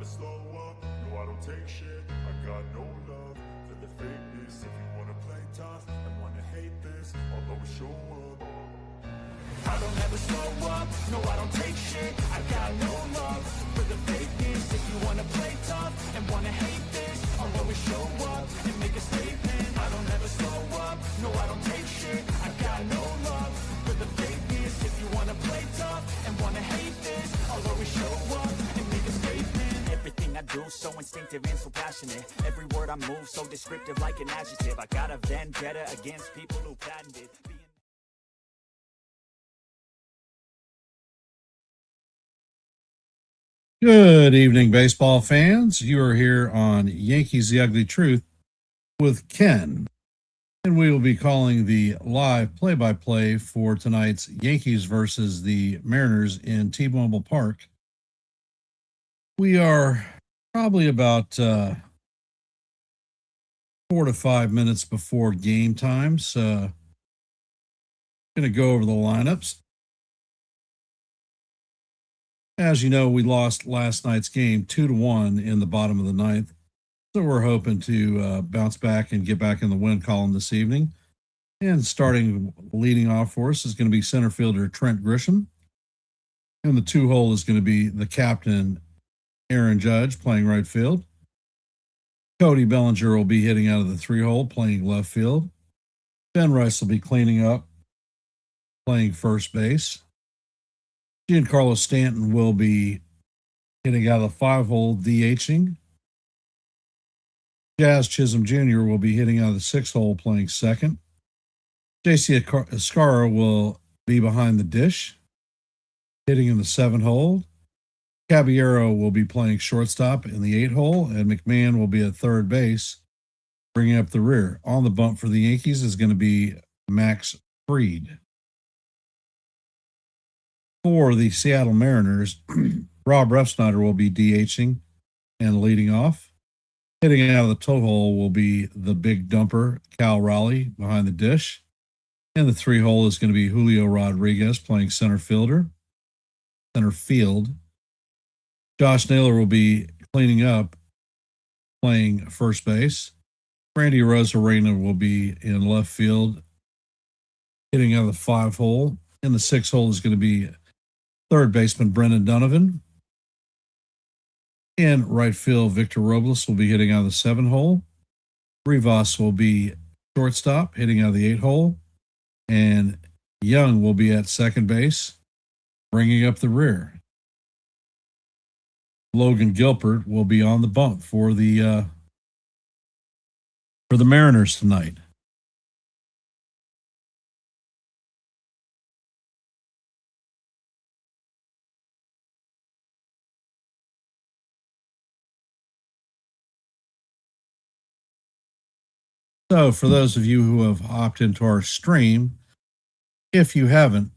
never slow up, no I don't take shit. I got no love for the fakeness. If you wanna play tough and wanna hate this, I'll always show up. I don't ever slow up, no I don't take shit. I got no love for the fakeness. If you wanna play tough and wanna hate this, I'll always show up and make a statement. I don't ever slow up, no I don't take shit. I got no love for the fakeness. If you wanna play tough and wanna hate this, I'll always show up and make a statement. Everything I do so instinctive and so passionate. Every word I move so descriptive like an adjective. I got a vendetta against people who patented Good evening, baseball fans. You are here on Yankees The Ugly Truth with Ken, and we will be calling the live play-by-play for tonight's Yankees versus the Mariners in T-Mobile Park. We are probably about 4 to 5 minutes before game time, so going to go over the lineups. As you know, we lost last night's game 2-1 in the bottom of the ninth. So we're hoping to bounce back and get back in the win column this evening. And starting leading off for us is going to be center fielder Trent Grisham. And the 2-hole is going to be the captain, Aaron Judge, playing right field. Cody Bellinger will be hitting out of the 3-hole, playing left field. Ben Rice will be cleaning up, playing first base. Giancarlo Stanton will be hitting out of the 5-hole, DHing. Jazz Chisholm Jr. will be hitting out of the 6-hole, playing second. JC Escarra will be behind the dish, hitting in the 7-hole. Caballero will be playing shortstop in the 8-hole, and McMahon will be at third base, bringing up the rear. On the bump for the Yankees is going to be Max Fried. For the Seattle Mariners, Rob Refsnyder will be DHing and leading off. Hitting out of the toe hole will be the big dumper, Cal Raleigh, behind the dish. And the 3-hole is going to be Julio Rodriguez playing center field. Josh Naylor will be cleaning up, playing first base. Randy Rosarena will be in left field, hitting out of the 5-hole. And the 6-hole is going to be third baseman Brendan Donovan. In right field, Victor Robles will be hitting out of the 7-hole. Rivas will be shortstop, hitting out of the 8-hole. And Young will be at second base, bringing up the rear. Logan Gilbert will be on the bump for the Mariners tonight. So for those of you who have hopped into our stream, if you haven't,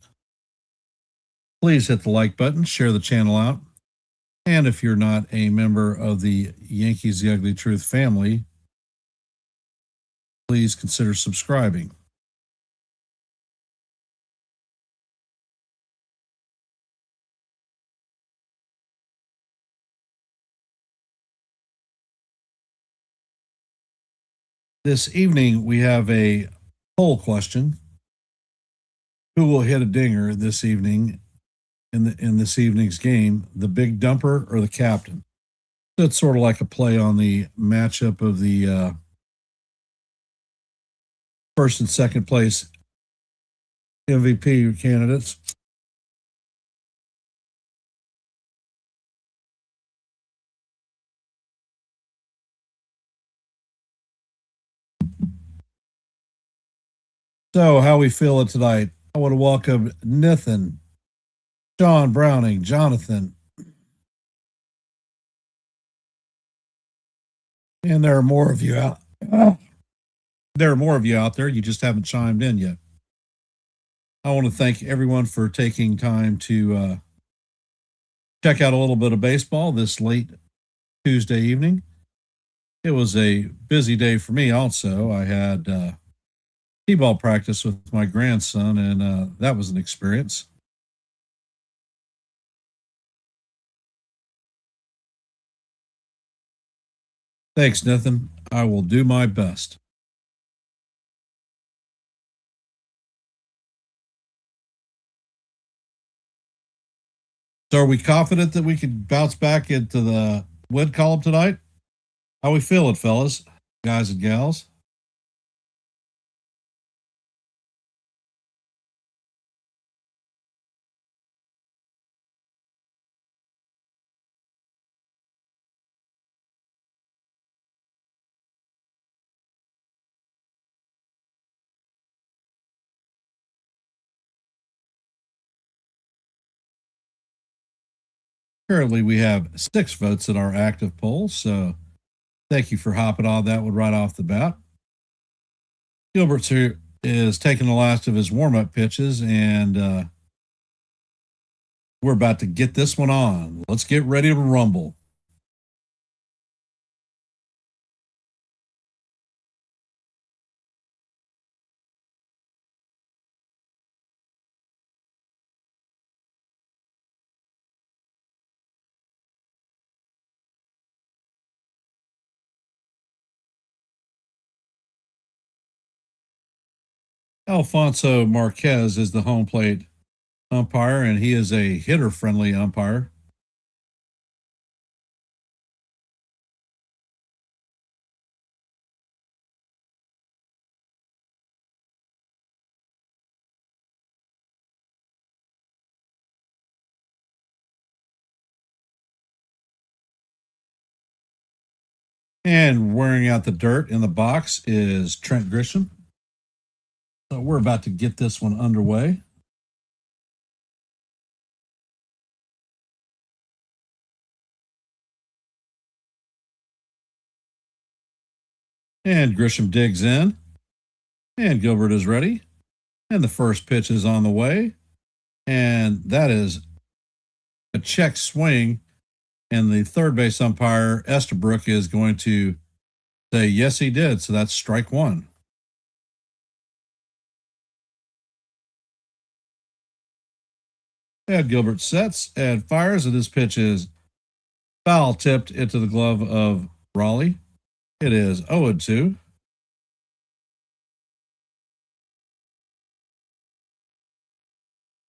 please hit the like button, share the channel out. And if you're not a member of the Yankees The Ugly Truth family, please consider subscribing. This evening, we have a poll question. Who will hit a dinger this evening in this evening's game, the big dumper or the captain? So it's sort of like a play on the matchup of the first and second place MVP candidates. So how we feeling tonight? I want to welcome Nathan, John Browning, Jonathan. And there are more of you out. There are more of you out there. You just haven't chimed in yet. I want to thank everyone for taking time to check out a little bit of baseball this late Tuesday evening. It was a busy day for me also. I had t-ball practice with my grandson, and that was an experience. Thanks, Nathan. I will do my best. So are we confident that we can bounce back into the win column tonight? How we feeling, fellas, guys and gals? Currently, we have 6 votes in our active poll, so thank you for hopping on that one right off the bat. Gilbert's here is taking the last of his warm-up pitches, and we're about to get this one on. Let's get ready to rumble. Alfonso Marquez is the home plate umpire, and he is a hitter-friendly umpire. And wearing out the dirt in the box is Trent Grisham. So we're about to get this one underway. And Grisham digs in. And Gilbert is ready. And the first pitch is on the way. And that is a check swing. And the third base umpire, Estabrook, is going to say, yes, he did. So that's strike one. And Gilbert sets and fires, and this pitch is foul tipped into the glove of Raleigh. It is 0-2.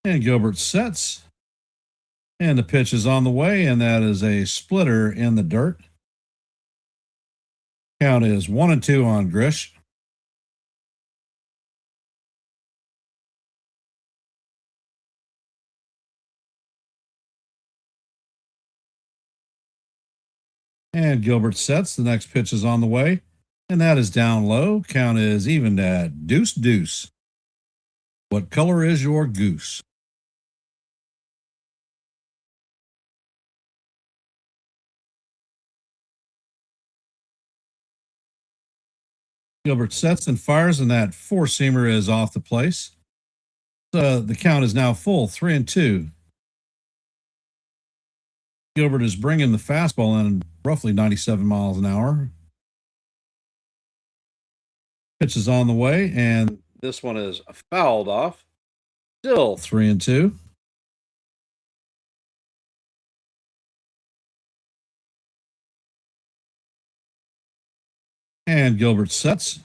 And Gilbert sets. And the pitch is on the way, and that is a splitter in the dirt. Count is 1-2 on Grish. And Gilbert sets. The next pitch is on the way, and that is down low. Count is even at deuce. What color is your goose? Gilbert sets and fires, and that four-seamer is off the place. So the count is now full, 3-2. Gilbert is bringing the fastball in roughly 97 miles an hour. Pitch is on the way, and this one is fouled off. Still 3-2. And Gilbert sets.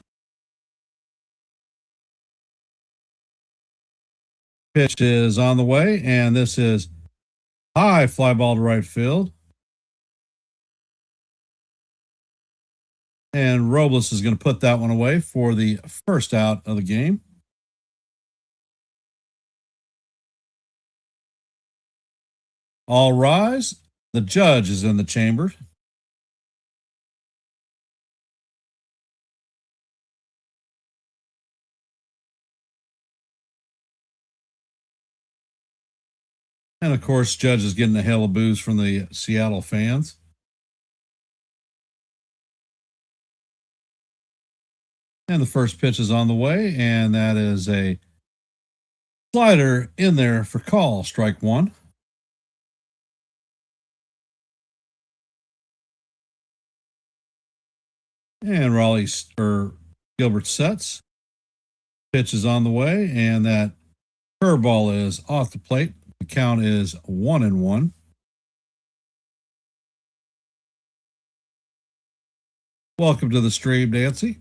Pitch is on the way, and this is high fly ball to right field. And Robles is going to put that one away for the first out of the game. All rise. The judge is in the chamber. And of course, judge is getting a hail of boos from the Seattle fans. And the first pitch is on the way, and that is a slider in there for call, strike one. And Gilbert sets. Pitch is on the way, and that curveball is off the plate. The count is 1-1. Welcome to the stream, Nancy.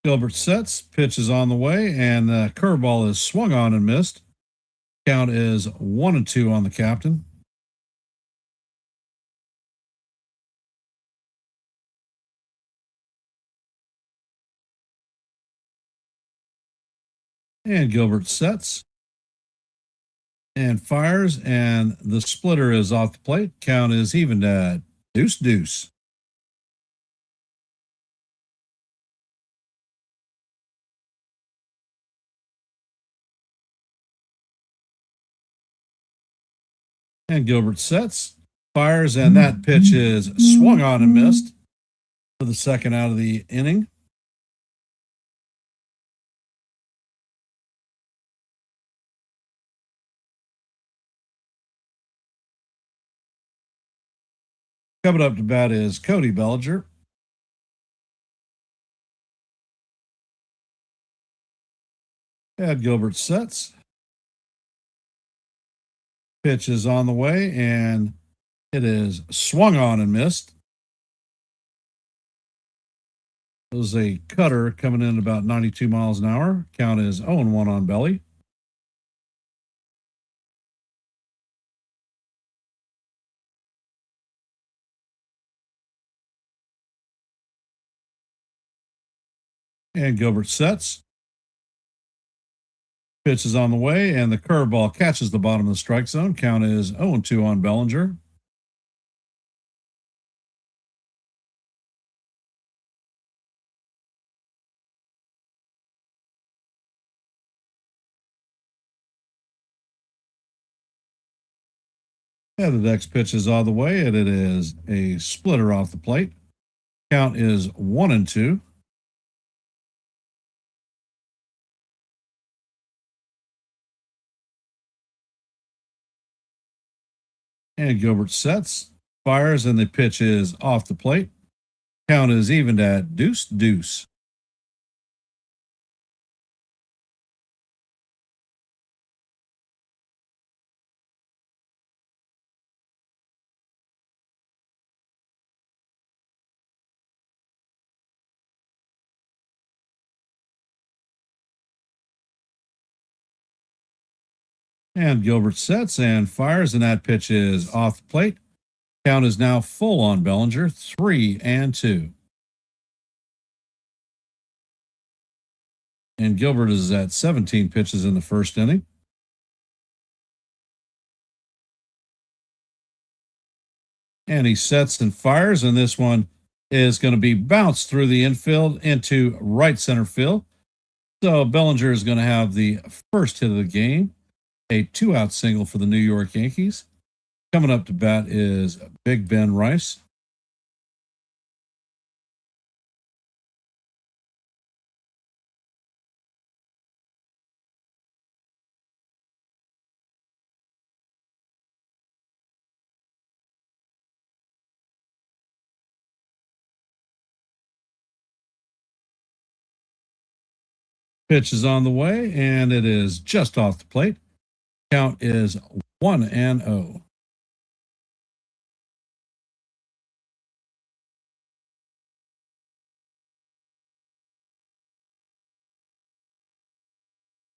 Gilbert sets, pitch is on the way, and the curveball is swung on and missed. Count is 1-2 on the captain. And Gilbert sets and fires, and the splitter is off the plate. Count is evened at 2-2. And Gilbert sets, fires, and that pitch is swung on and missed for the second out of the inning. Coming up to bat is Cody Bellinger. And Gilbert sets. Pitch is on the way, and it is swung on and missed. It was a cutter coming in about 92 miles an hour. Count is 0-1 on Belly. And Gilbert sets. Pitch is on the way, and the curveball catches the bottom of the strike zone. Count is 0-2 on Bellinger. And the next pitch is on the way, and it is a splitter off the plate. Count is 1-2. And Gilbert sets, fires, and the pitch is off the plate. Count is evened at 2-2. And Gilbert sets and fires, and that pitch is off the plate. Count is now full on Bellinger, 3-2. And Gilbert is at 17 pitches in the first inning. And he sets and fires, and this one is going to be bounced through the infield into right center field. So Bellinger is going to have the first hit of the game, a 2-out single for the New York Yankees. Coming up to bat is Big Ben Rice. Pitch is on the way, and it is just off the plate. Count is 1-0.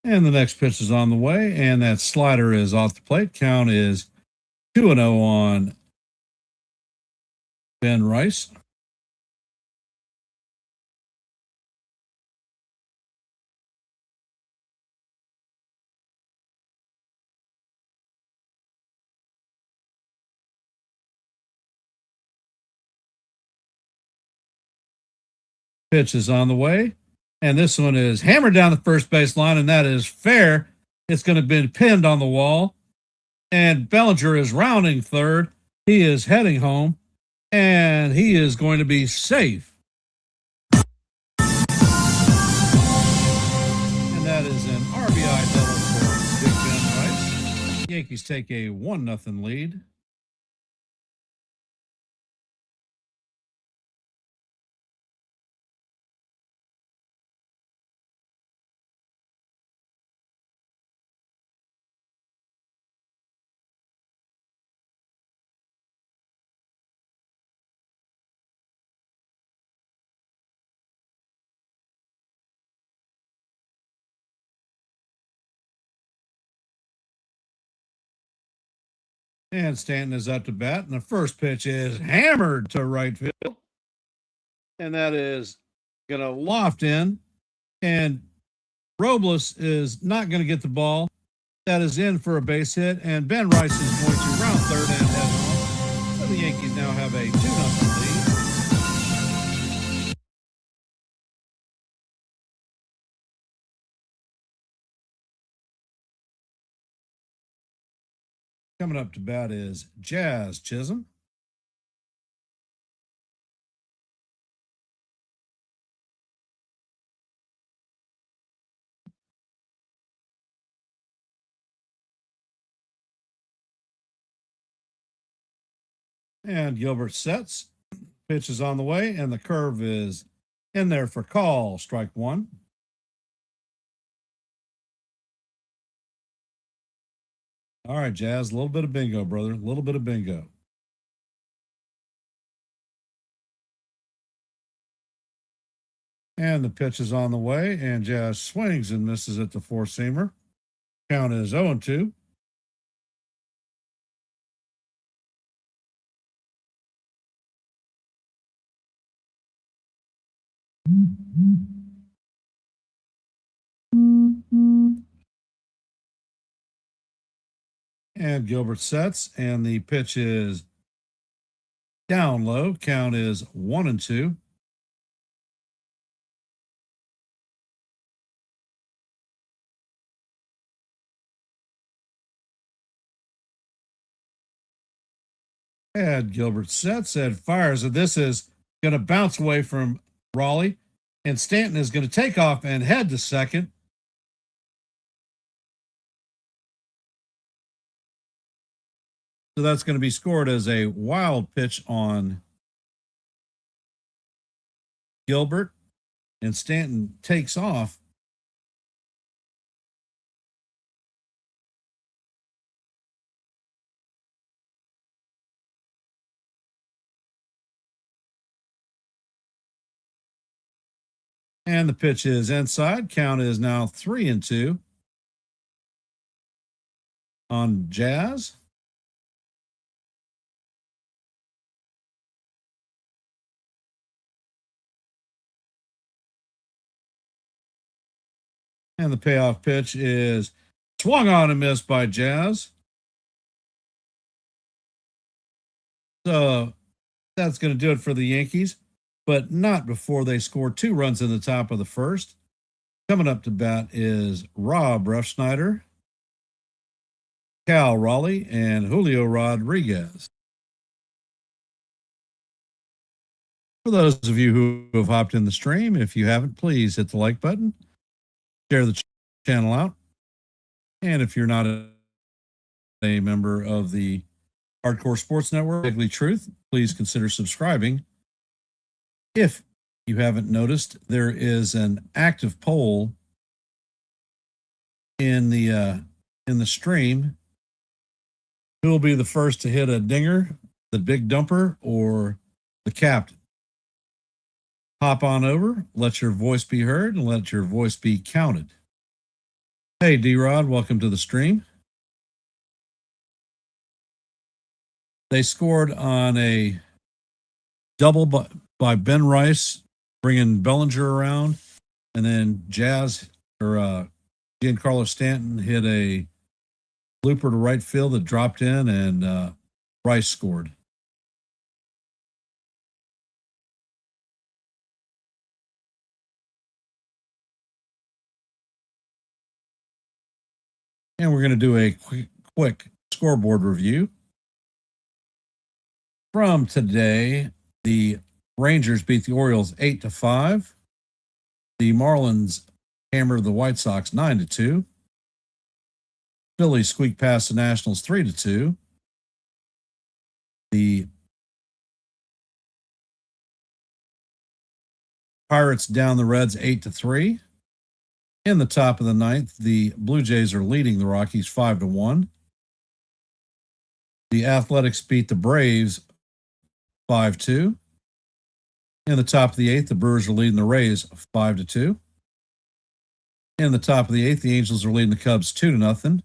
And the next pitch is on the way, and that slider is off the plate. Count is 2-0 on Ben Rice. Pitch is on the way, and this one is hammered down the first base line, and that is fair. It's going to be pinned on the wall, and Bellinger is rounding third. He is heading home, and he is going to be safe. And that is an RBI double for Big Ben Rice. Yankees take a 1-0 lead. And Stanton is up to bat, and the first pitch is hammered to right field. And that is going to loft in. And Robles is not going to get the ball. That is in for a base hit. And Ben Rice is going to round third and head home. So the Yankees now have a 2-0 lead. Coming up to bat is Jazz Chisholm. And Gilbert sets. Pitch is on the way, and the curve is in there for call. Strike one. All right, Jazz, a little bit of bingo, brother. A little bit of bingo. And the pitch is on the way, and Jazz swings and misses at the four-seamer. Count is 0-2. And Gilbert sets, and the pitch is down low. Count is 1-2. And Gilbert sets and fires, and this is going to bounce away from Raleigh, and Stanton is going to take off and head to second. So that's going to be scored as a wild pitch on Gilbert, and Stanton takes off. And the pitch is inside. Count is now 3-2 on Jazz. And the payoff pitch is swung on and missed by Jazz. So that's going to do it for the Yankees, but not before they score 2 runs in the top of the first. Coming up to bat is Rob Refsnyder, Cal Raleigh, and Julio Rodriguez. For those of you who have hopped in the stream, if you haven't, please hit the like button, share the channel out. And if you're not a member of the Hardcore Sports Network, Ugly Truth, please consider subscribing. If you haven't noticed, there is an active poll in the stream. Who will be the first to hit a dinger, the big dumper, or the captain? Hop on over, let your voice be heard, and let your voice be counted. Hey, D-Rod, welcome to the stream. They scored on a double by Ben Rice, bringing Bellinger around, and then Giancarlo Stanton hit a looper to right field that dropped in, and Rice scored. And we're going to do a quick scoreboard review. From today, the Rangers beat the Orioles 8-5. The Marlins hammered the White Sox 9-2. Phillies squeaked past the Nationals 3-2. The Pirates down the Reds 8-3. In the top of the ninth, the Blue Jays are leading the Rockies 5-1. The Athletics beat the Braves 5-2. In the top of the eighth, the Brewers are leading the Rays 5-2. In the top of the eighth, the Angels are leading the Cubs 2-0.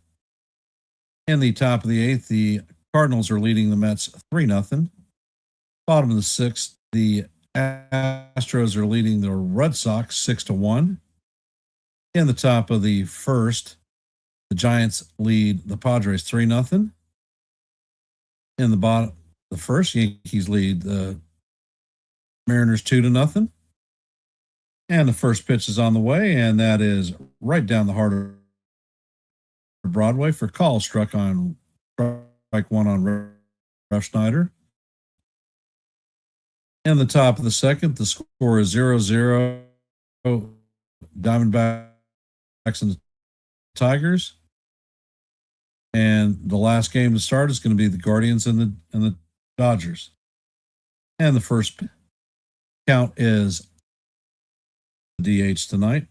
In the top of the eighth, the Cardinals are leading the Mets 3-0. Bottom of the sixth, the Astros are leading the Red Sox 6-1. In the top of the first, the Giants lead the Padres 3-0. In the bottom, the first, Yankees lead the Mariners 2-0. And the first pitch is on the way, and that is right down the heart of Broadway for call, struck on strike one on Rush Snyder. In the top of the second, the score is 0-0. Diamondbacks and Tigers. And the last game to start is going to be the Guardians and the Dodgers. And the first count is DH tonight.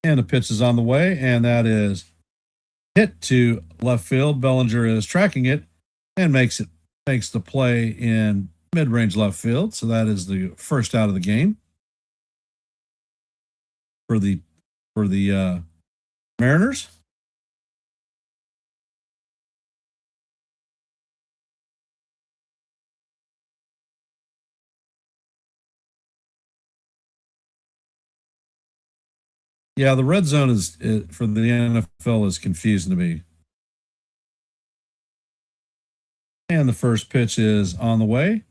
And the pitch is on the way, and that is hit to left field. Bellinger is tracking it and makes the play in mid-range left field. So that is the first out of the game for the Mariners. Yeah, the red zone is for the NFL is confusing to me. And the first pitch is on the way.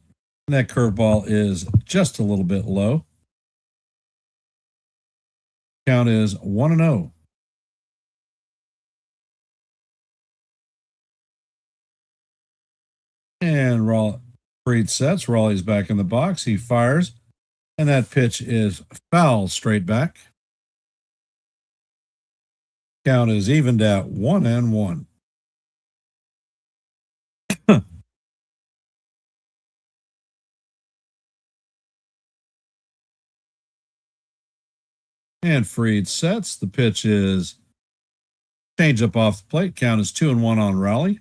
And that curveball is just a little bit low. Count is 1-0. And Reed sets. Raleigh's back in the box. He fires. And that pitch is foul straight back. Count is evened at 1-1. And Freed sets. The pitch is change up off the plate. Count is 2-1 on Raleigh.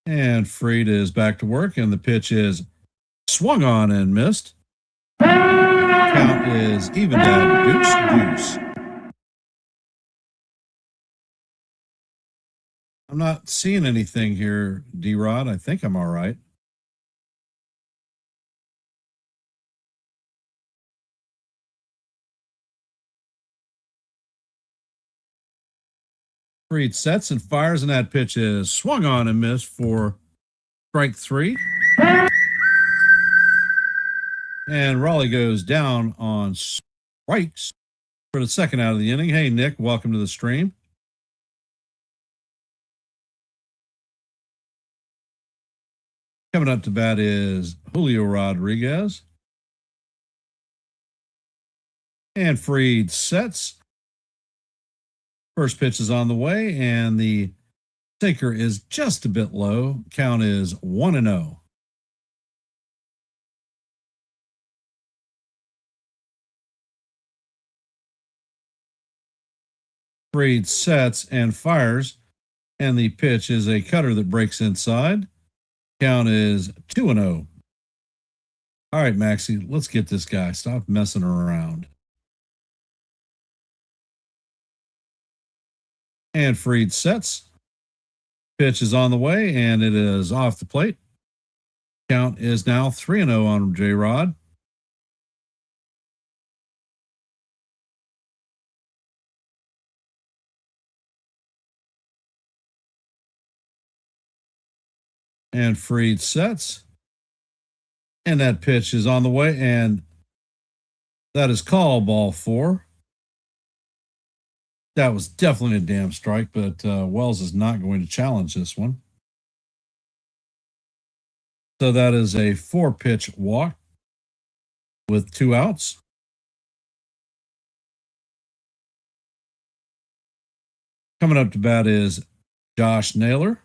And Freed is back to work, and the pitch is swung on and missed. Count is even at deuce. I'm not seeing anything here, D-Rod. I think I'm all right. Freed sets and fires, and that pitch is swung on and missed for strike 3. And Raleigh goes down on strikes for the second out of the inning. Hey, Nick, welcome to the stream. Coming up to bat is Julio Rodriguez. And Freed sets. First pitch is on the way, and the sinker is just a bit low. Count is 1-0. Freed sets and fires, and the pitch is a cutter that breaks inside. Count is 2-0. All right, Maxie, let's get this guy. Stop messing around. And Freed sets. Pitch is on the way, and it is off the plate. Count is now 3-0 on J-Rod. And Freed sets. And that pitch is on the way, and that is called ball 4. That was definitely a damn strike, but Wells is not going to challenge this one. So that is a 4-pitch walk with 2 outs. Coming up to bat is Josh Naylor.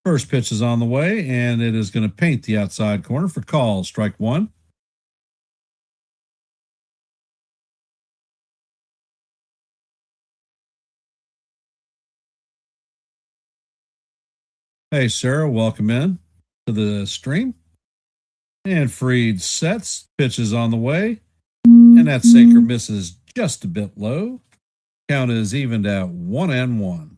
First pitch is on the way, and it is going to paint the outside corner for call, strike 1. Hey, Sarah, welcome in to the stream. And Freed sets, pitches on the way. And that sinker misses just a bit low. Count is evened at 1-1.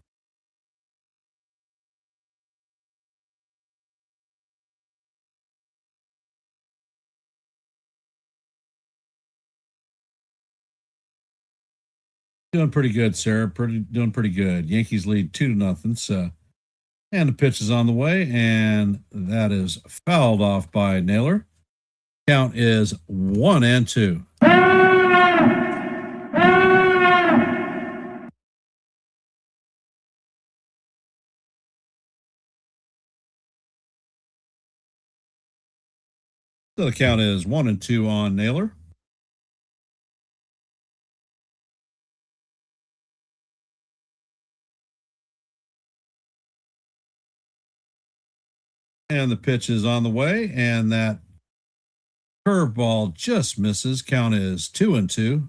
Doing pretty good, Sarah. Doing pretty good. Yankees lead 2-0. So, and the pitch is on the way, and that is fouled off by Naylor. Count is 1-2. So the count is 1-2 on Naylor. And the pitch is on the way, and that curveball just misses. Count is 2-2.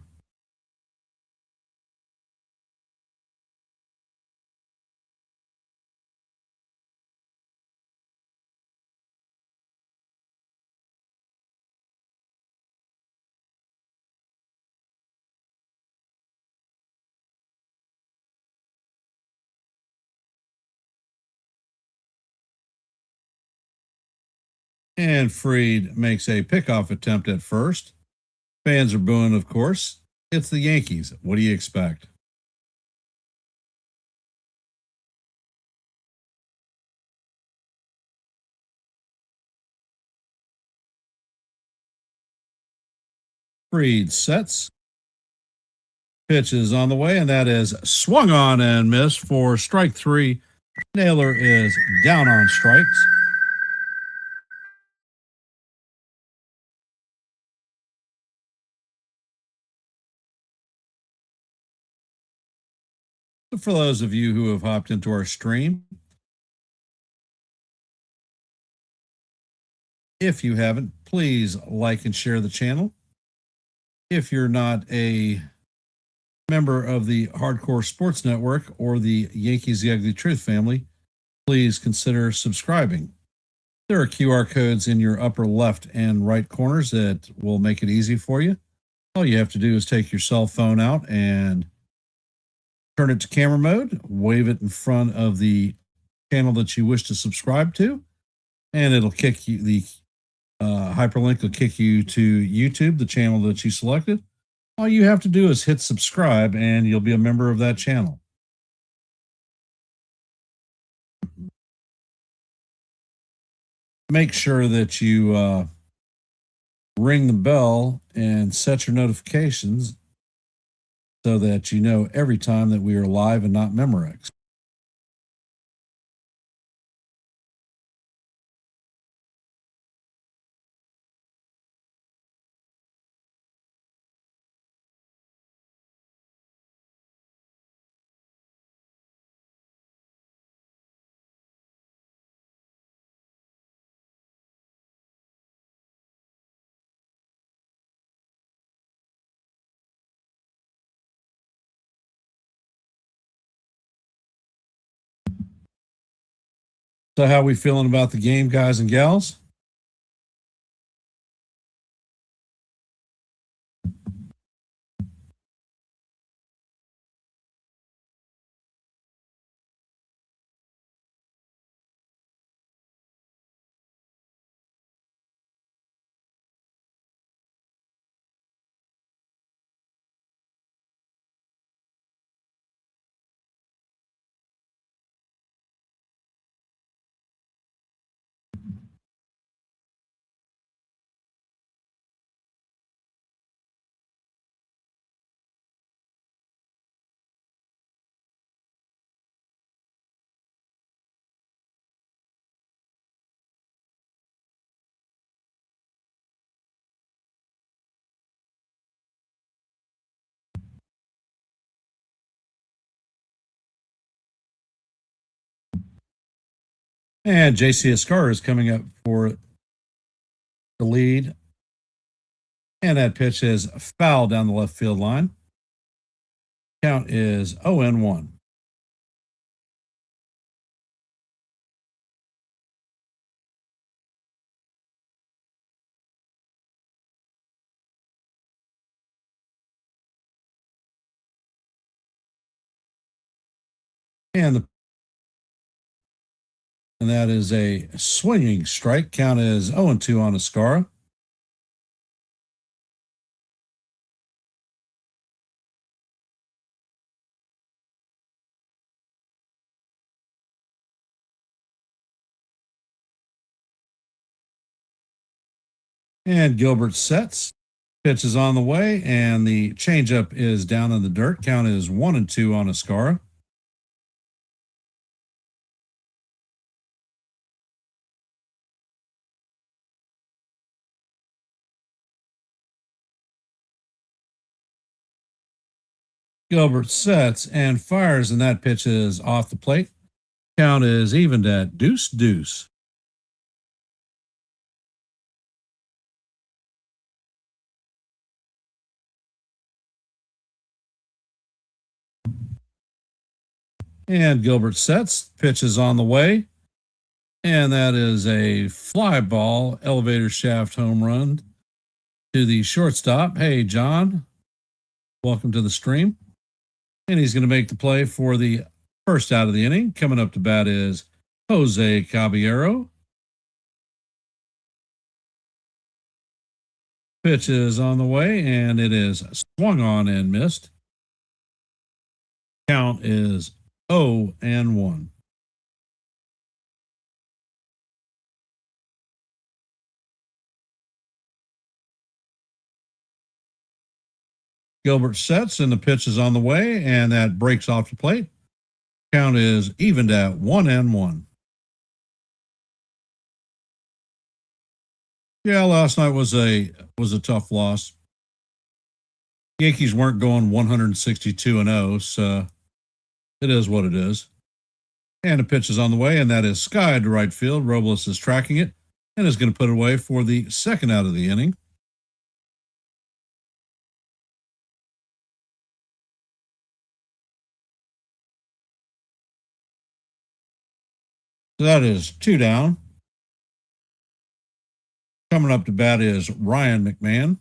And Freed makes a pickoff attempt at first. Fans are booing, of course. It's the Yankees. What do you expect? Freed sets. Pitch is on the way, and that is swung on and missed for strike 3. Naylor is down on strikes. For those of you who have hopped into our stream, if you haven't, please like and share the channel. If you're not a member of the Hardcore Sports Network or the Yankees The Ugly Truth family, please consider subscribing. There are QR codes in your upper left and right corners that will make it easy for you. All you have to do is take your cell phone out and turn it to camera mode, wave it in front of the channel that you wish to subscribe to, and it'll kick you, the hyperlink will kick you to YouTube, the channel that you selected. All you have to do is hit subscribe and you'll be a member of that channel. Make sure that you ring the bell and set your notifications so that you know every time that we are live and not Memorex. So how are we feeling about the game, guys and gals? And JC Escar is coming up for the lead. And that pitch is foul down the left field line. Count is 0-1. And that is a swinging strike. Count is 0-2 on Ascara. And Gilbert sets. Pitch is on the way, and the changeup is down in the dirt. Count is 1-2 on Ascara. Gilbert sets and fires, and that pitch is off the plate. Count is evened at 2-2. And Gilbert sets, pitch is on the way, and that is a fly ball, elevator shaft home run to the shortstop. Hey, John, welcome to the stream. And he's going to make the play for the first out of the inning. Coming up to bat is Jose Caballero. Pitch is on the way, and it is swung on and missed. Count is 0-1. Gilbert sets, and the pitch is on the way, and that breaks off the plate. Count is evened at 1-1. Yeah, last night was a tough loss. Yankees weren't going 162-0, so it is what it is. And the pitch is on the way, and that is skied to right field. Robles is tracking it and is going to put it away for the second out of the inning. So that is 2 down. Coming up to bat is Ryan McMahon.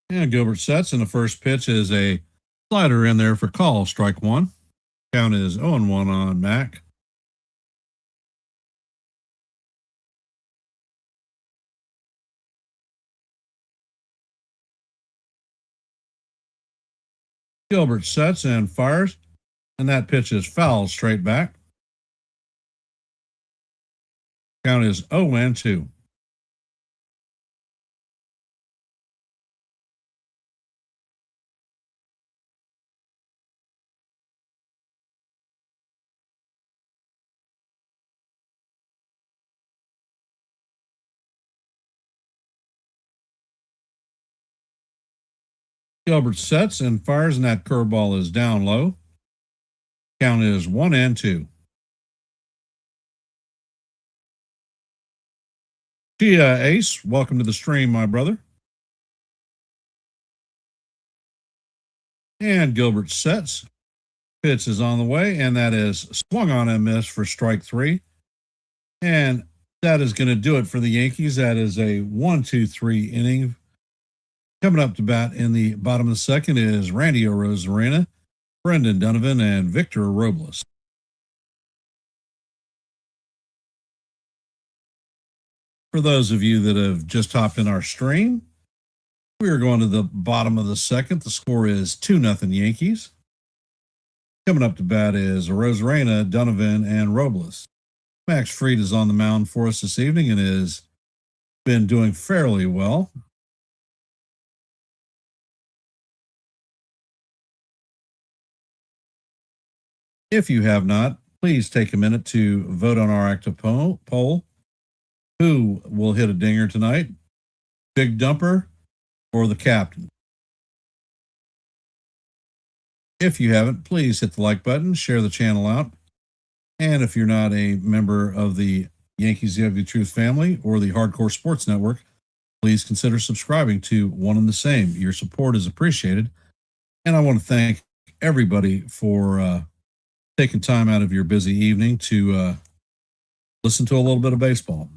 And Gilbert sets, and the first pitch is a slider in there for call, strike one. Count is 0-1 on Mac. Gilbert sets and fires, and that pitch is fouled straight back. Count is 0-2. Gilbert sets and fires, and that curveball is down low. Count is 1-2. Chia Ace, welcome to the stream, my brother. And Gilbert sets. Pitch is on the way, and that is swung on and missed for strike three. And that is going to do it for the Yankees. That is a 1-2-3 inning. Coming up to bat in the bottom of the second is Randy Arozarena, Brendan Donovan, and Victor Robles. For those of you that have just hopped in our stream, we are going to the bottom of the second. The score is 2-0 Yankees. Coming up to bat is Arozarena, Donovan, and Robles. Max Fried is on the mound for us this evening and has been doing fairly well. If you have not, please take a minute to vote on our active poll. Who will hit a dinger tonight? Big Dumper or the captain? If you haven't, please hit the like button, share the channel out. And if you're not a member of the Yankees The Ugly Truth family or the Hardcore Sports Network, please consider subscribing to one and the same. Your support is appreciated. And I want to thank everybody for taking time out of your busy evening to listen to a little bit of baseball.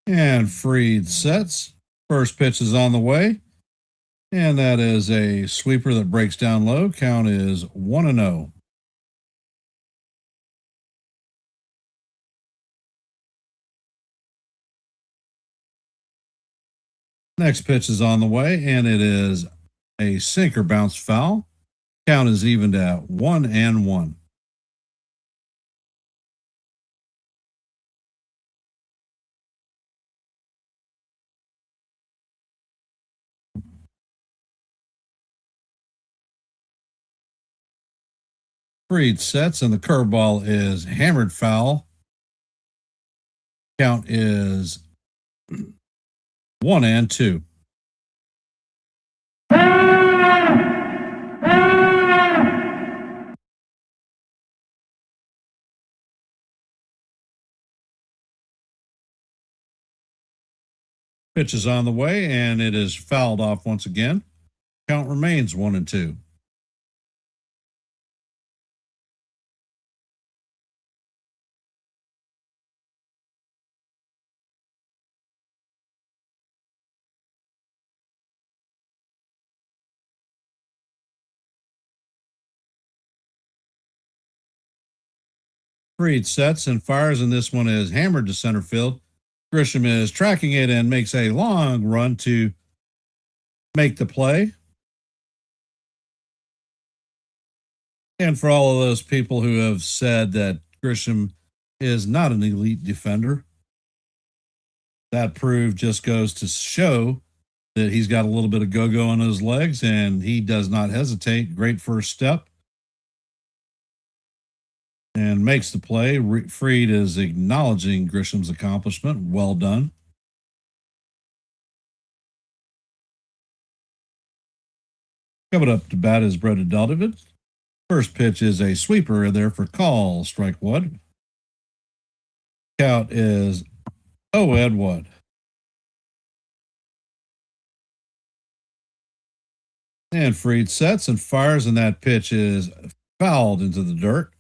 And Freed sets. First pitch is on the way. And that is a sweeper that breaks down low. Count is 1-0. Next pitch is on the way, and it is a sinker bounce foul. Count is evened at 1-1. Freed sets, and the curveball is hammered foul. Count is 1-2. Pitch is on the way, and it is fouled off once again. Count remains 1-2. Freed sets and fires, and this one is hammered to center field. Grisham is tracking it and makes a long run to make the play. And for all of those people who have said that Grisham is not an elite defender, that proof just goes to show that he's got a little bit of go-go on his legs, and he does not hesitate. Great first step. And makes the play. Freed is acknowledging Grisham's accomplishment. Well done. Coming up to bat is Brett Adaltovich. First pitch is a sweeper in there for call. Strike one. Count is 0-1. And Freed sets and fires, and that pitch is fouled into the dirt.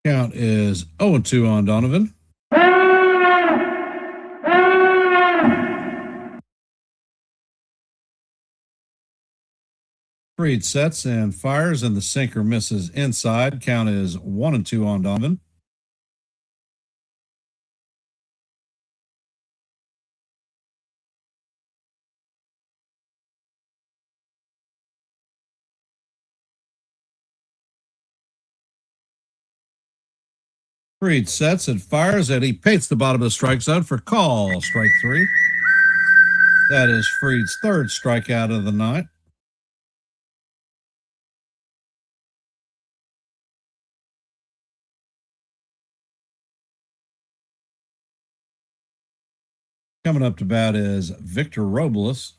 Count is 0-2 on Donovan. Freed sets and fires, and the sinker misses inside. Count is 1-2 on Donovan. Freed sets and fires, and he paints the bottom of the strike zone for call. Strike three. That is Freed's third strikeout of the night. Coming up to bat is Victor Robles.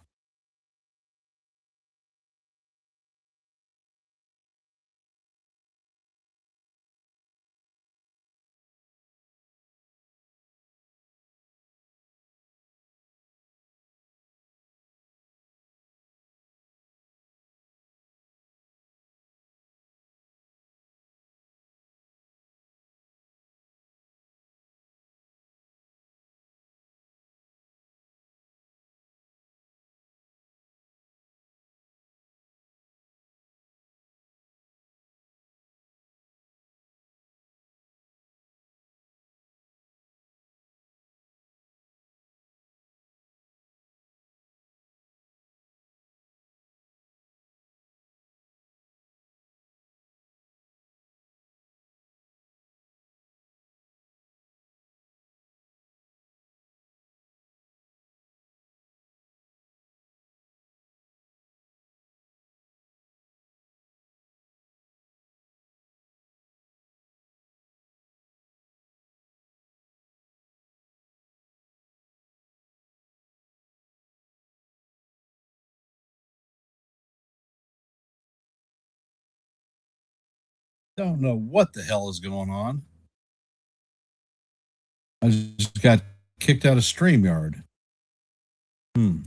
Don't know what the hell is going on. I just got kicked out of StreamYard. Hmm.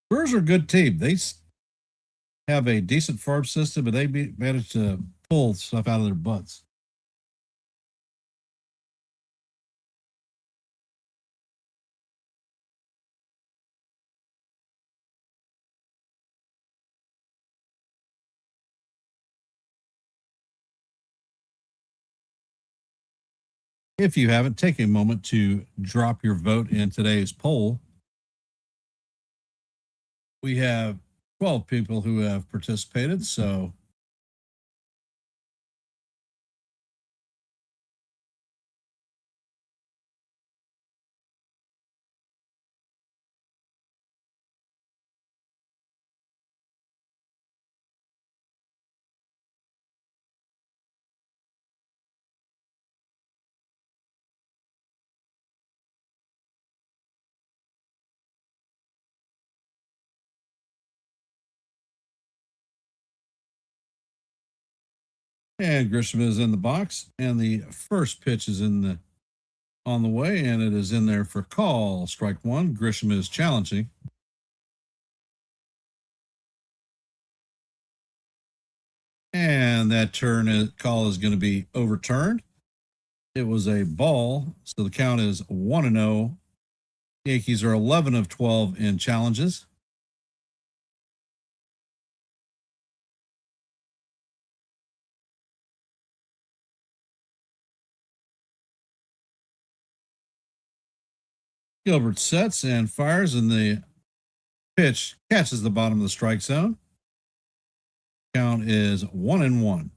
Brewers are a good team. They have a decent farm system, and they managed to pull stuff out of their butts. If you haven't, take a moment to drop your vote in today's poll. We have 12 people who have participated, so and Grisham is in the box, and the first pitch is on the way, and it is in there for call. Strike one. Grisham is challenging. And that call is going to be overturned. It was a ball, so the count is 1-0. Yankees are 11 of 12 in challenges. Gilbert sets and fires, and the pitch catches the bottom of the strike zone. Count is 1-1.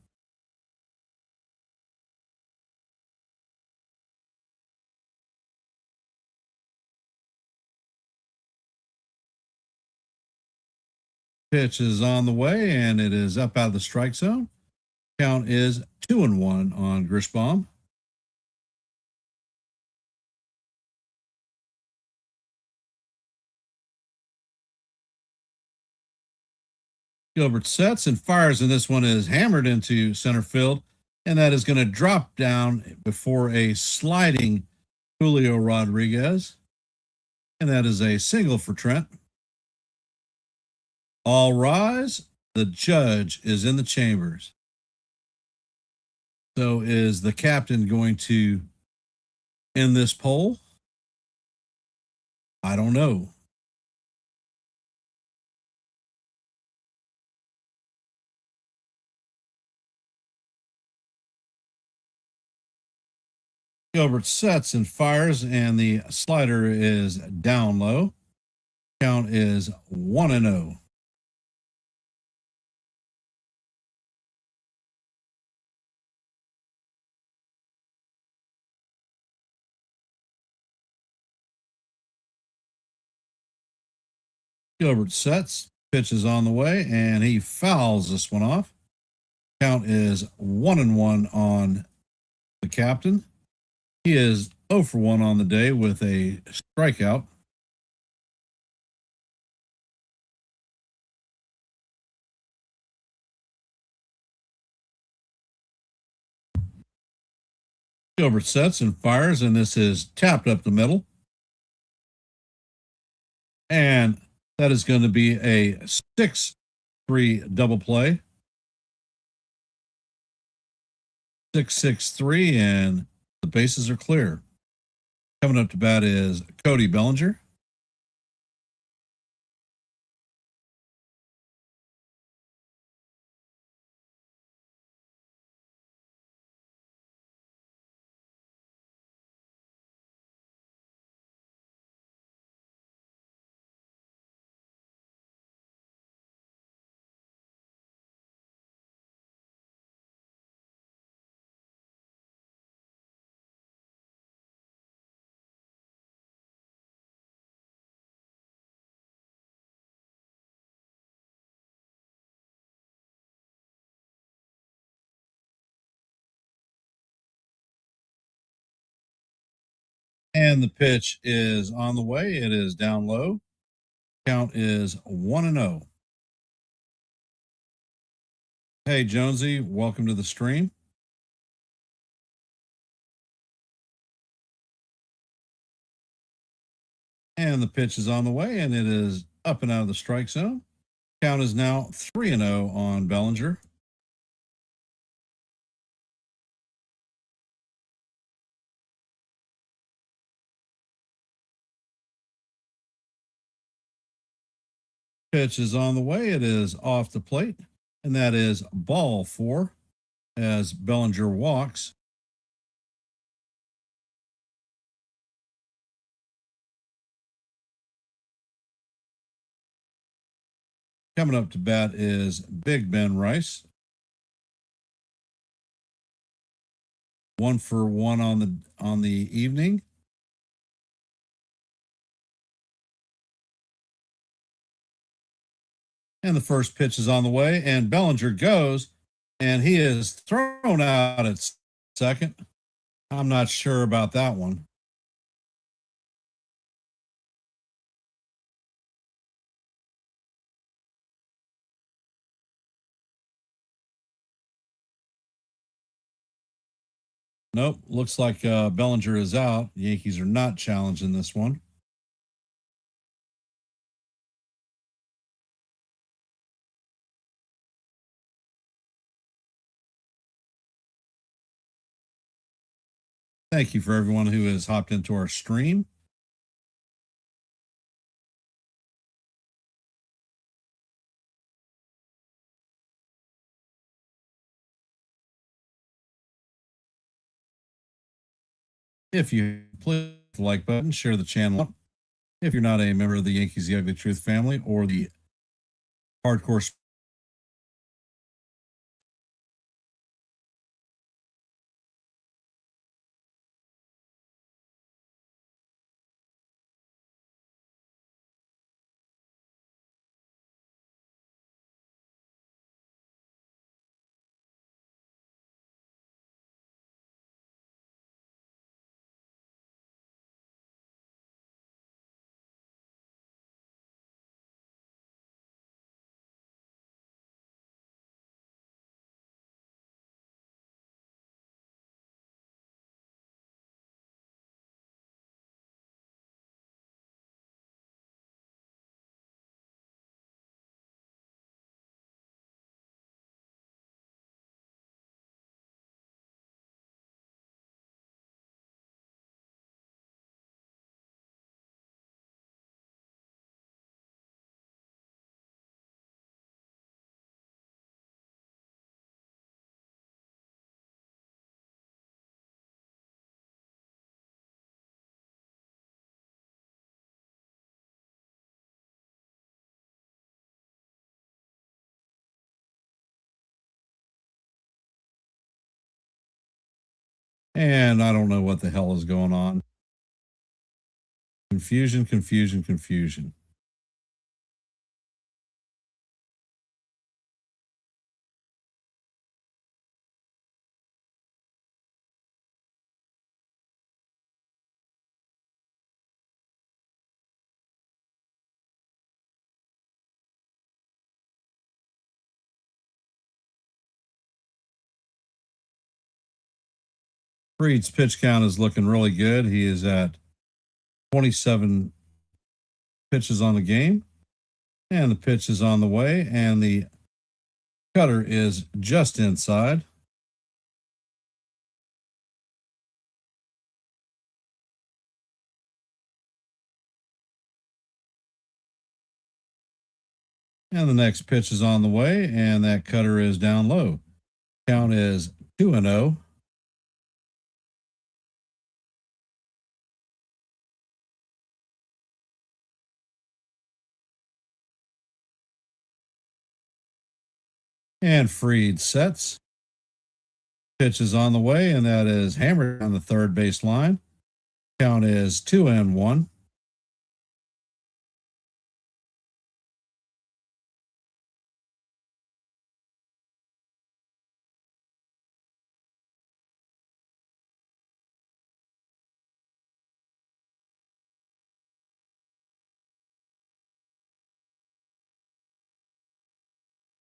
Pitch is on the way, and it is up out of the strike zone. Count is 2-1 on Grishbaum. Gilbert sets and fires, and this one is hammered into center field, and that is going to drop down before a sliding Julio Rodriguez, and that is a single for Trent. All rise. The judge is in the chambers. So is the captain going to end this poll? I don't know. Gilbert sets and fires, and the slider is down low. Count is 1-0. Gilbert sets, pitch is on the way, and he fouls this one off. Count is 1-1 on the captain. He is 0 for 1 on the day with a strikeout. Gilbert sets and fires, and this is tapped up the middle. And that is going to be a 6-3 double play. 6-6-3, and the bases are clear. Coming up to bat is Cody Bellinger. And the pitch is on the way. It is down low. Count is 1-0. Hey, Jonesy, welcome to the stream. And the pitch is on the way, and it is up and out of the strike zone. Count is now 3-0 on Bellinger. Pitch is on the way. It is off the plate, and that is ball 4 as Bellinger walks. Coming up to bat is Big Ben Rice. 1-for-1 on the evening. And the first pitch is on the way, and Bellinger goes, and he is thrown out at second. I'm not sure about that one. Nope, looks like Bellinger is out. The Yankees are not challenging this one. Thank you for everyone who has hopped into our stream. If you please the like button, share the channel. If you're not a member of the Yankees The Ugly Truth family or the hardcore. And I don't know what the hell is going on. Confusion, confusion, confusion. Freed's pitch count is looking really good. He is at 27 pitches on the game, and the pitch is on the way, and the cutter is just inside. And the next pitch is on the way, and that cutter is down low. Count is 2-0. And Freed sets. Pitch is on the way, and that is hammered on the third base line. Count is 2-1.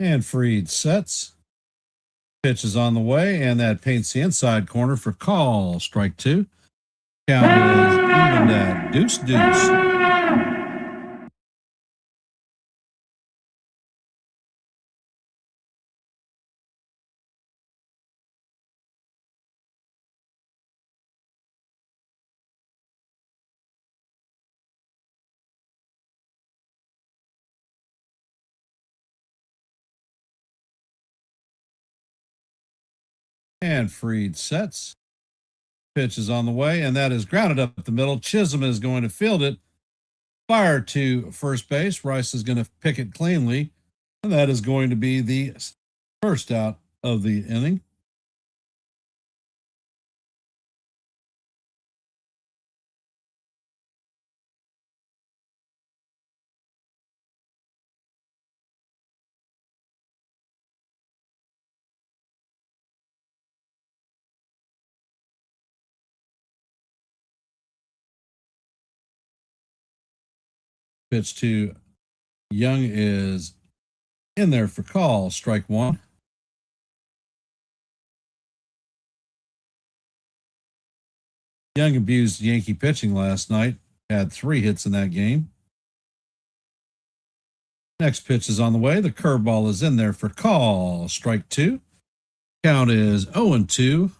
And Freed sets. Pitch is on the way, and that paints the inside corner for call. Strike two. Count is even at deuce deuce. And Freed sets. Pitch is on the way, and that is grounded up the middle. Chisholm is going to field it. Fire to first base. Rice is going to pick it cleanly, and that is going to be the first out of the inning. Pitch to Young is in there for call. Strike one. Young abused Yankee pitching last night. Had 3 hits in that game. Next pitch is on the way. The curveball is in there for call. Strike two. Count is 0-2.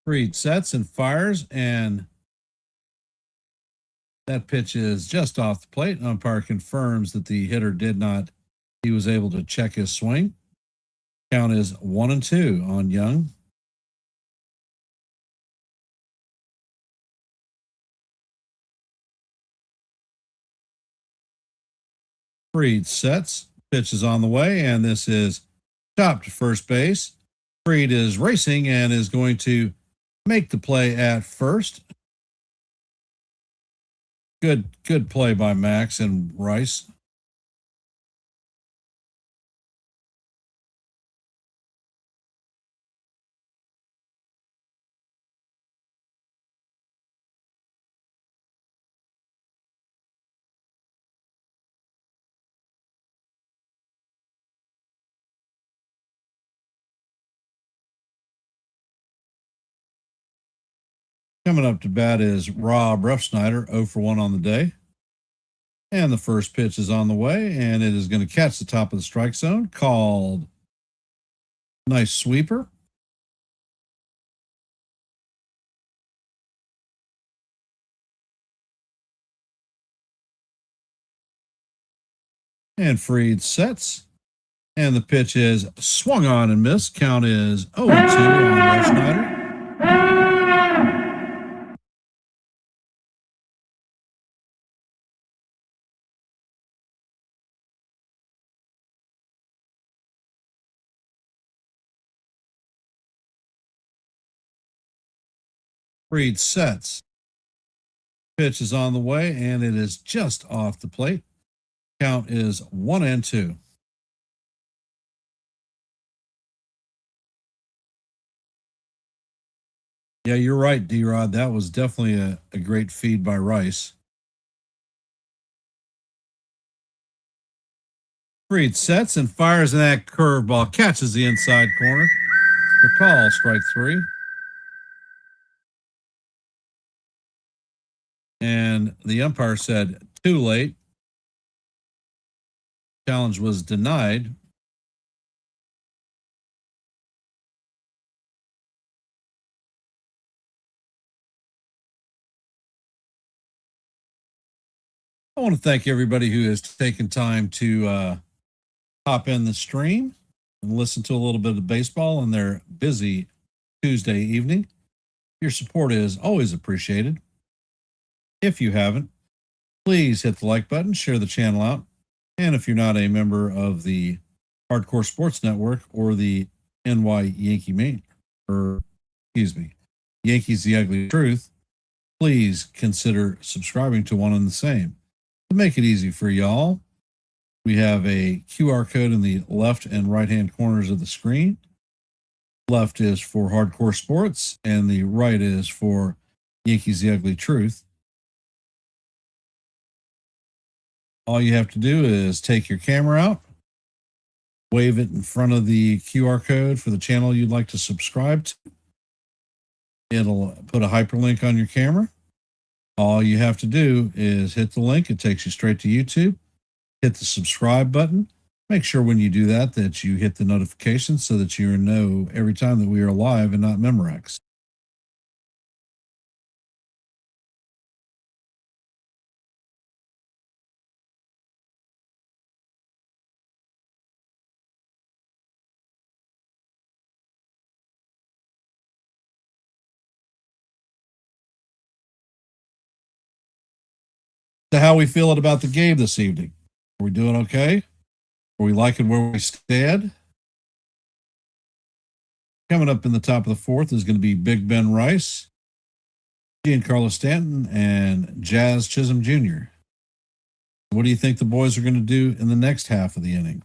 Freed sets and fires, and that pitch is just off the plate. Umpire confirms that the hitter did not. He was able to check his swing. Count is 1-2 on Young. Freed sets. Pitch is on the way, and this is chopped to first base. Freed is racing and is going to make the play at first. Good play by Max and Rice. Coming up to bat is Rob Ruffsnyder, 0 for 1 on the day. And the first pitch is on the way, and it is going to catch the top of the strike zone. Called. Nice sweeper. And Freed sets. And the pitch is swung on and missed. Count is 0-2 on Ruffsnyder. Freed sets. Pitch is on the way, and it is just off the plate. Count is 1-2. Yeah, you're right, D-Rod. That was definitely a great feed by Rice. Freed sets and fires, and that curveball catches the inside corner. The call, strike three. And the umpire said, too late. Challenge was denied. I want to thank everybody who has taken time to hop in the stream and listen to a little bit of baseball on their busy Tuesday evening. Your support is always appreciated. If you haven't, please hit the like button, share the channel out. And if you're not a member of the Hardcore Sports Network or the YankeeMania, Yankees The Ugly Truth, please consider subscribing to one and the same. To make it easy for y'all, we have a QR code in the left and right hand corners of the screen. Left is for hardcore sports, and the right is for Yankees The Ugly Truth. All you have to do is take your camera out, wave it in front of the QR code for the channel you'd like to subscribe to. It'll put a hyperlink on your camera. All you have to do is hit the link. It takes you straight to YouTube. Hit the subscribe button. Make sure when you do that that you hit the notification so that you know every time that we are live and not Memorex. So how we feeling about the game this evening? Are we doing okay? Are we liking where we stand? Coming up in the top of the fourth is going to be Big Ben Rice, Giancarlo Stanton, and Jazz Chisholm Jr. What do you think the boys are going to do in the next half of the inning?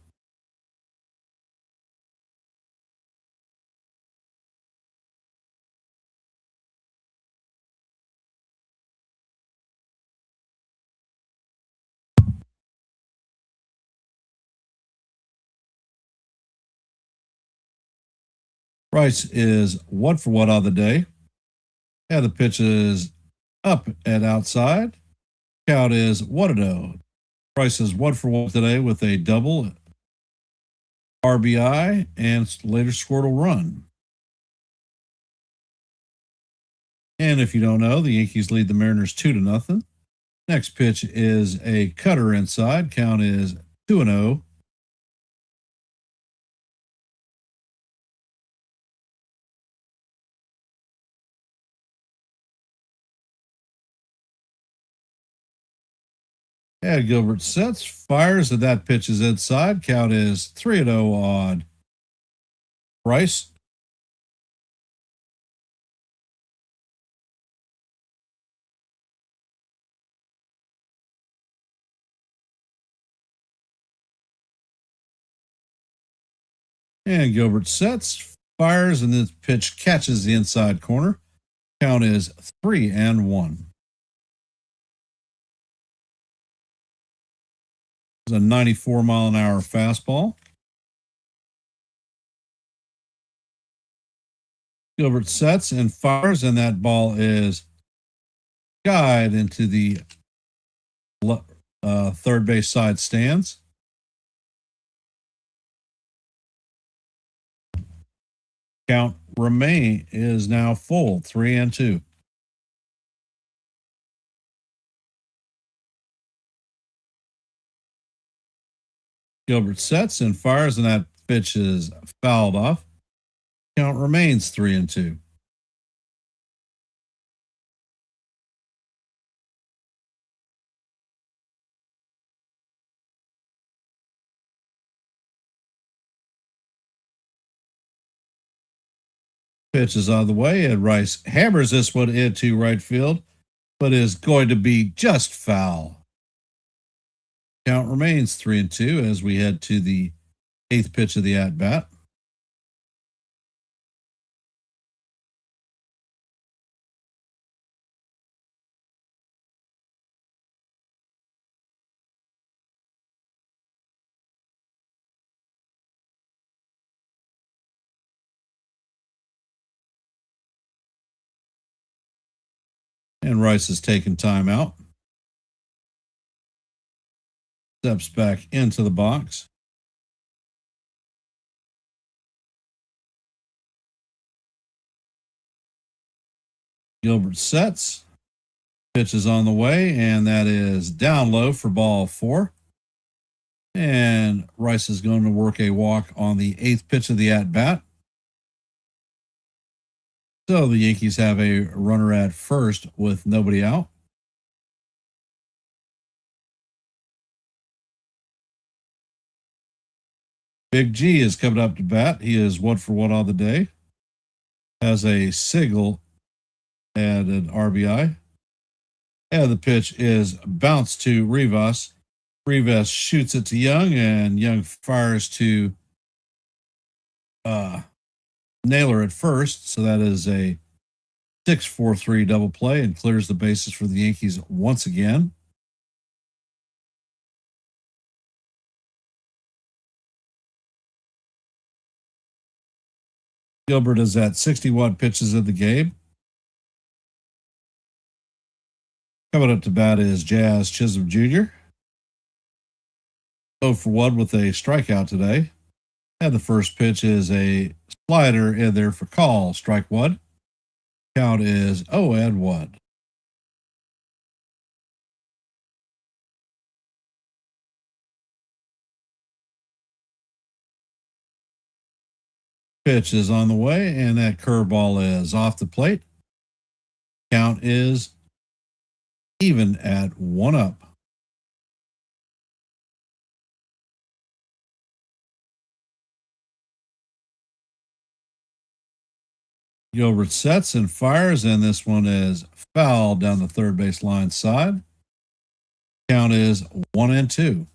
Rice is what for what on the day. Yeah, the pitch is up and outside. Count is 1-0. Rice is 1 for 1 today with a double, RBI, and later scored a run. And if you don't know, the Yankees lead the Mariners 2-0. Next pitch is a cutter inside. Count is 2-0. And Gilbert sets, fires, and that pitch is inside. Count is 3-0 on Rice. And Gilbert sets, fires, and this pitch catches the inside corner. Count is 3-1. It's a 94-mile-an-hour fastball. Gilbert sets and fires, and that ball is skied into the third base side stands. Count remain is now full, 3-2. Gilbert sets and fires, and that pitch is fouled off. Count remains 3-2. Pitch is on the way, and Rice hammers this one into right field, but is going to be just foul. Count remains 3-2 as we head to the 8th pitch of the at-bat. And Rice is taking time out. Steps back into the box. Gilbert sets. Pitch is on the way, and that is down low for ball 4. And Rice is going to work a walk on the 8th pitch of the at-bat. So the Yankees have a runner at first with nobody out. Big G is coming up to bat. He is 1 for 1 on the day. Has a single and an RBI. And the pitch is bounced to Rivas. Rivas shoots it to Young, and Young fires to Naylor at first, so that is a 6-4-3 double play and clears the bases for the Yankees once again. Gilbert is at 61 pitches of the game. Coming up to bat is Jazz Chisholm Jr. 0 for 1 with a strikeout today. And the first pitch is a slider in there for call, strike one. Count is 0-1. Pitch is on the way, and that curveball is off the plate. Count is even at 1-up. Gilbert sets and fires, and this one is fouled down the third base line side. Count is 1-2.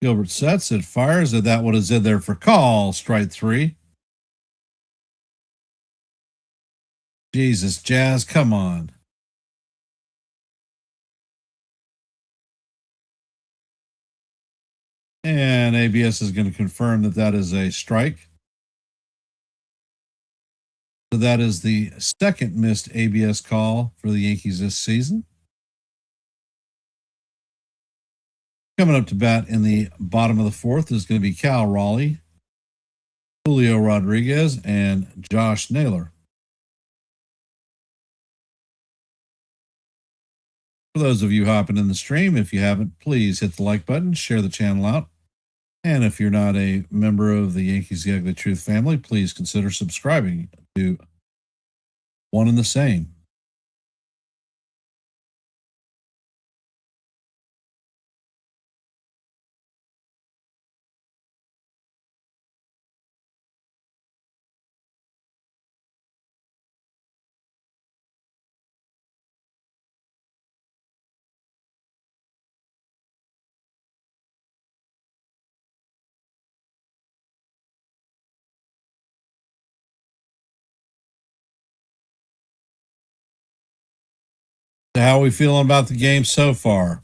Gilbert sets and fires, and that one is in there for call, strike three. Jesus, Jazz, come on. And ABS is going to confirm that that is a strike. So that is the second missed ABS call for the Yankees this season. Coming up to bat in the bottom of the fourth is going to be Cal Raleigh, Julio Rodriguez, and Josh Naylor. For those of you hopping in the stream, if you haven't, please hit the like button, share the channel out. And if you're not a member of the Yankees The Ugly Truth family, please consider subscribing to one and the same. How are we feeling about the game so far?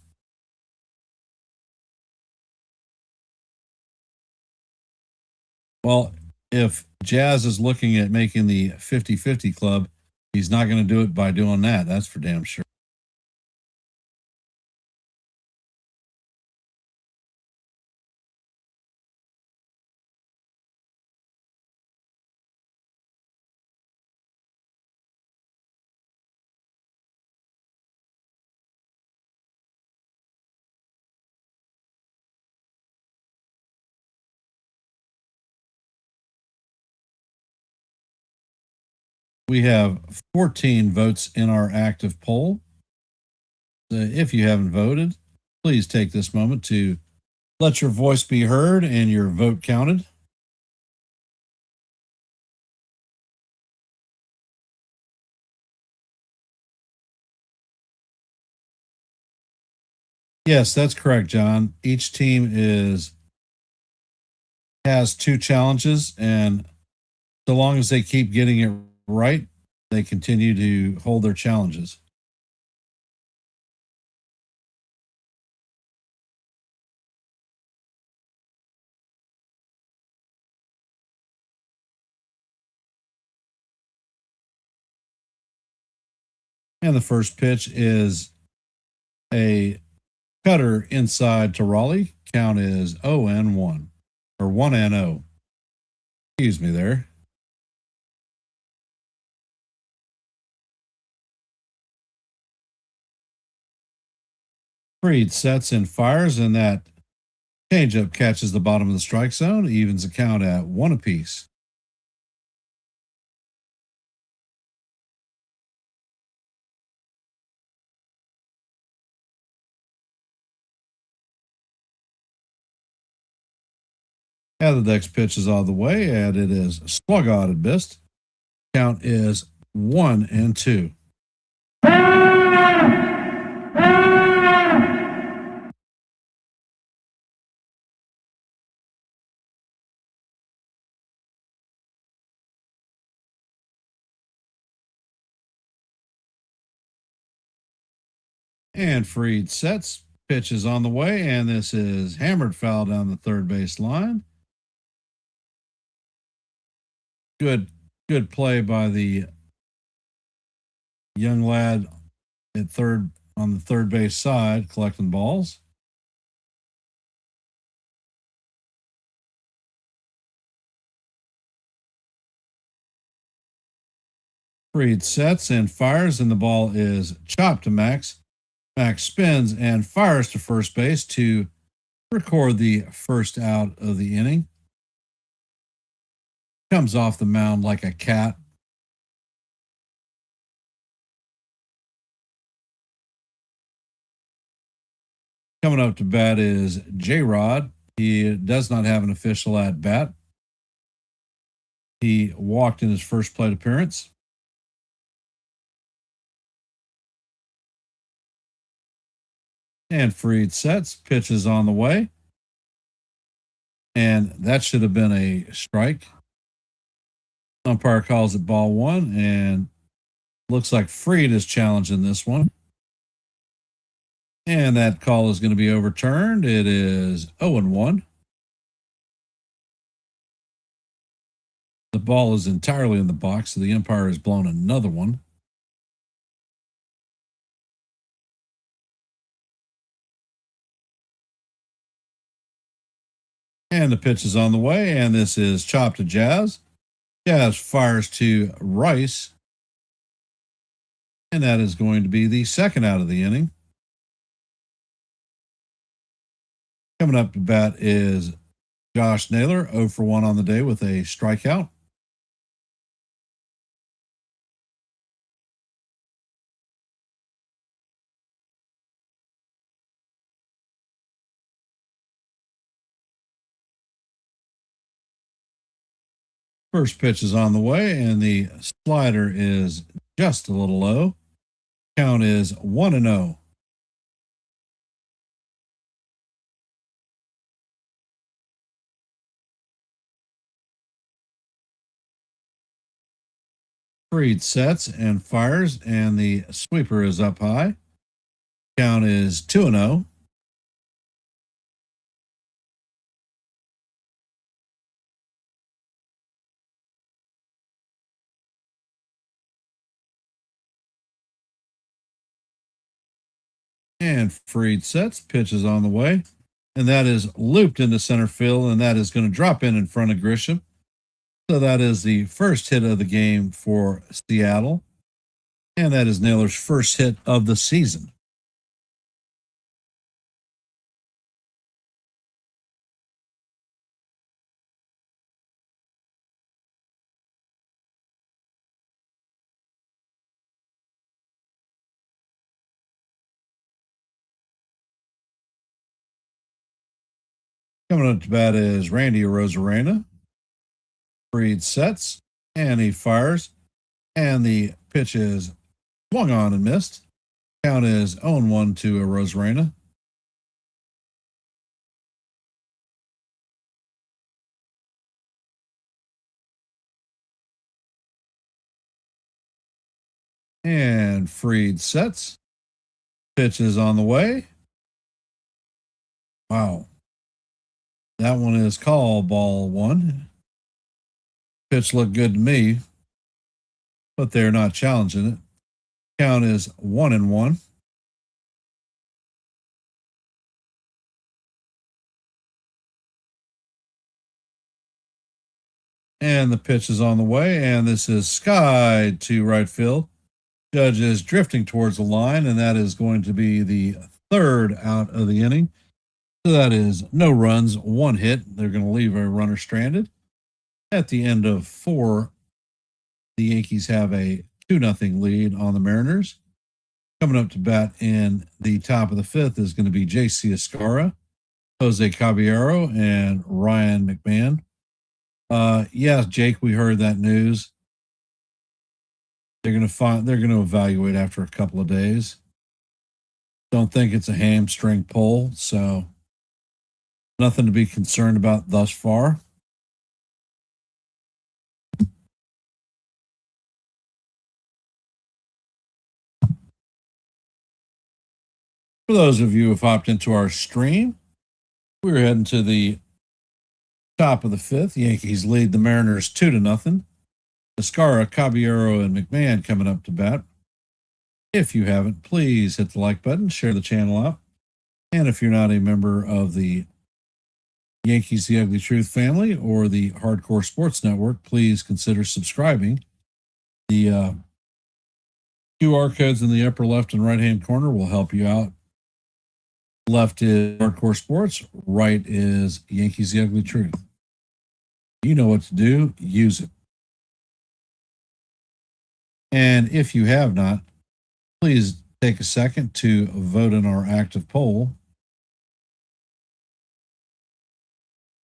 Well, if Jazz is looking at making the 50-50 club, he's not going to do it by doing that. That's for damn sure. We have 14 votes in our active poll. If you haven't voted, please take this moment to let your voice be heard and your vote counted. Yes, that's correct, John. Each team has two challenges, and so long as they keep getting it right, they continue to hold their challenges. And the first pitch is a cutter inside to Raleigh. Count is 0-1 or 1-0. Excuse me there. Freed sets and fires, and that changeup catches the bottom of the strike zone, evens the count at 1 apiece. And the next pitch is on the way, and it is slug on and missed. Count is 1-2. And Freed sets. Pitch is on the way, and this is hammered foul down the third base line. Good play by the young lad at third on the third base side, collecting balls. Freed sets and fires, and the ball is chopped to Max. Max spins and fires to first base to record the first out of the inning. Comes off the mound like a cat. Coming up to bat is J-Rod. He does not have an official at bat. He walked in his first plate appearance. And Freed sets, pitches on the way. And that should have been a strike. Umpire calls it ball one, and looks like Freed is challenging this one. And that call is going to be overturned. It is 0-1. The ball is entirely in the box, so the umpire has blown another one. And the pitch is on the way, and this is chopped to Jazz. Jazz fires to Rice. And that is going to be the second out of the inning. Coming up to bat is Josh Naylor, 0 for 1 on the day with a strikeout. First pitch is on the way, and the slider is just a little low. Count is 1-0. Freed sets and fires, and the sweeper is up high. Count is 2-0. And Freed sets, pitches on the way, and that is looped into center field, and that is going to drop in front of Grisham. So that is the first hit of the game for Seattle, and that is Naylor's first hit of the season. Coming up to bat is Randy Arozarena. Freed sets, and he fires, and the pitch is swung on and missed. Count is 0-1 to Arozarena. And Freed sets. Pitch is on the way. Wow. That one is called ball one. Pitch looked good to me, but they're not challenging it. Count is 1-1. And the pitch is on the way, and this is skied to right field. Judge is drifting towards the line, and that is going to be the third out of the inning. So that is no runs, one hit. They're going to leave a runner stranded. At the end of 4, the Yankees have a 2-0 lead on the Mariners. Coming up to bat in the top of the 5th is going to be J.C. Escara, Jose Caballero, and Ryan McMahon. Yeah, Jake, we heard that news. They're going to evaluate after a couple of days. Don't think it's a hamstring pull, so nothing to be concerned about thus far. For those of you who have hopped into our stream, we're heading to the top of the fifth. Yankees lead the Mariners 2-0. Escara, Caballero, and McMahon coming up to bat. If you haven't, please hit the like button, share the channel out. And if you're not a member of the Yankees The Ugly Truth family or the Hardcore Sports Network, please consider subscribing. The QR codes in the upper left and right hand corner will help you out. Left is Hardcore Sports, right is Yankees The Ugly Truth. You know what to do, use it. And if you have not, please take a second to vote in our active poll.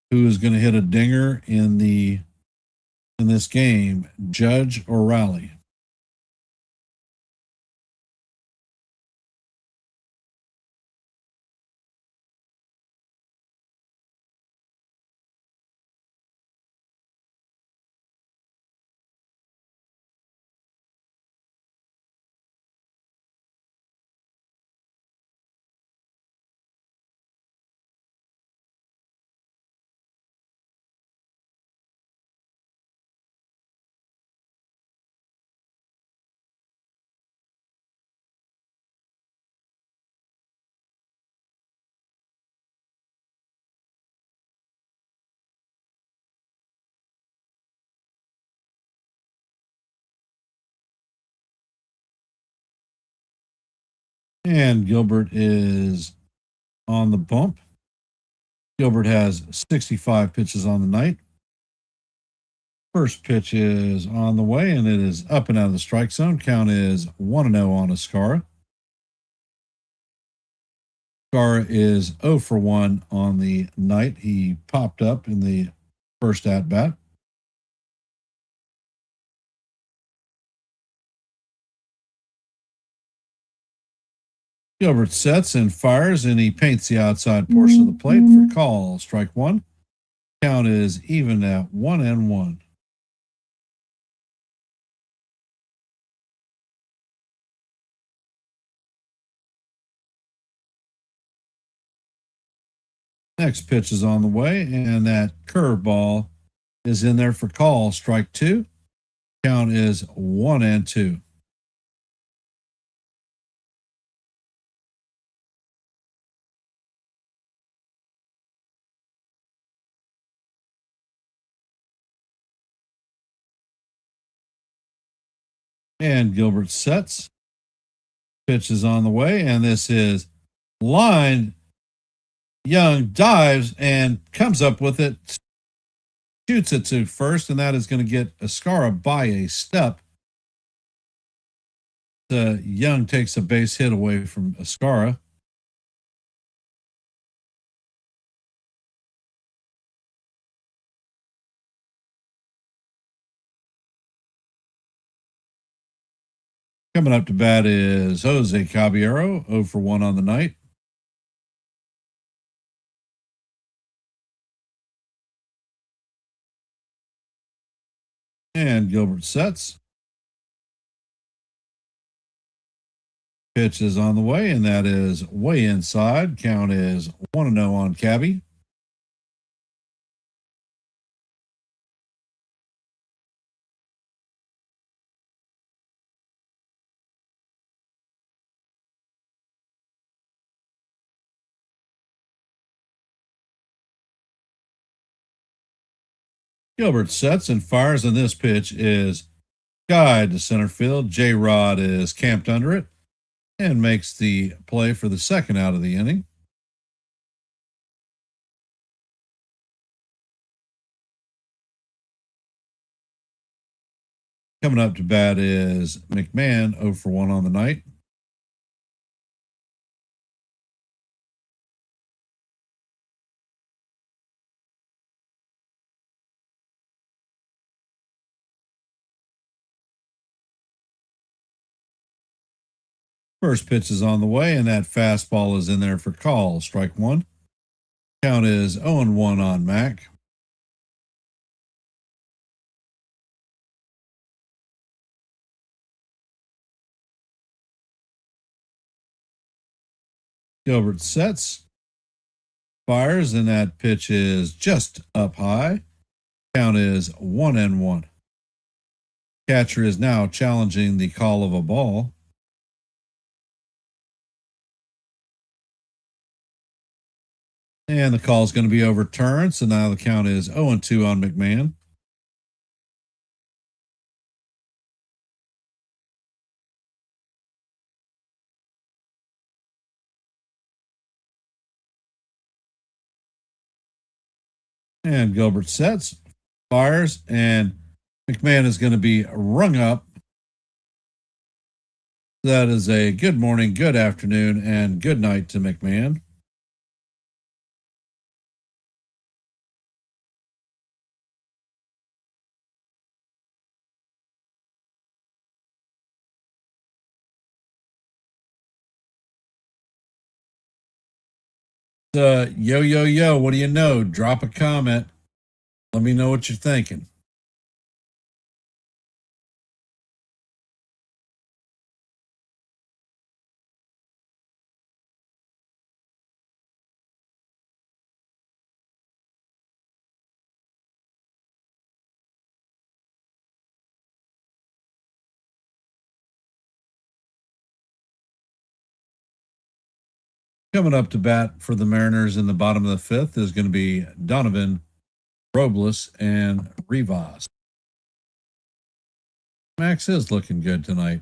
Who is going to hit a dinger in this game, Judge or Raleigh? And Gilbert is on the bump. Gilbert has 65 pitches on the night. First pitch is on the way, and it is up and out of the strike zone. Count is 1-0 on Escara. Escara is 0 for 1 on the night. He popped up in the first at bat. Gilbert sets and fires, and he paints the outside portion of the plate for call. Strike one. Count is even at 1-1. Next pitch is on the way, and that curveball is in there for call. Strike two. Count is 1-2. And Gilbert sets. Pitch is on the way, and this is line. Young dives and comes up with it, shoots it to first, and that is going to get Escara by a step. Young takes a base hit away from Escara. Coming up to bat is Jose Caballero, 0 for 1 on the night. And Gilbert sets. Pitch is on the way, and that is way inside. Count is 1-0 on Cabby. Gilbert sets and fires, and this pitch is guide to center field. J-Rod is camped under it and makes the play for the second out of the inning. Coming up to bat is McMahon, 0 for 1 on the night. First pitch is on the way, and that fastball is in there for call. Strike one. Count is 0-1 on Mac. Gilbert sets, fires, and that pitch is just up high. Count is 1-1. Catcher is now challenging the call of a ball. And the call is going to be overturned. So now the count is 0-2 on McMahon. And Gilbert sets, fires, and McMahon is going to be rung up. That is a good morning, good afternoon, and good night to McMahon. Yo, yo, yo, what do you know? Drop a comment. Let me know what you're thinking. Coming up to bat for the Mariners in the bottom of the fifth is going to be Donovan, Robles, and Rivas. Max is looking good tonight.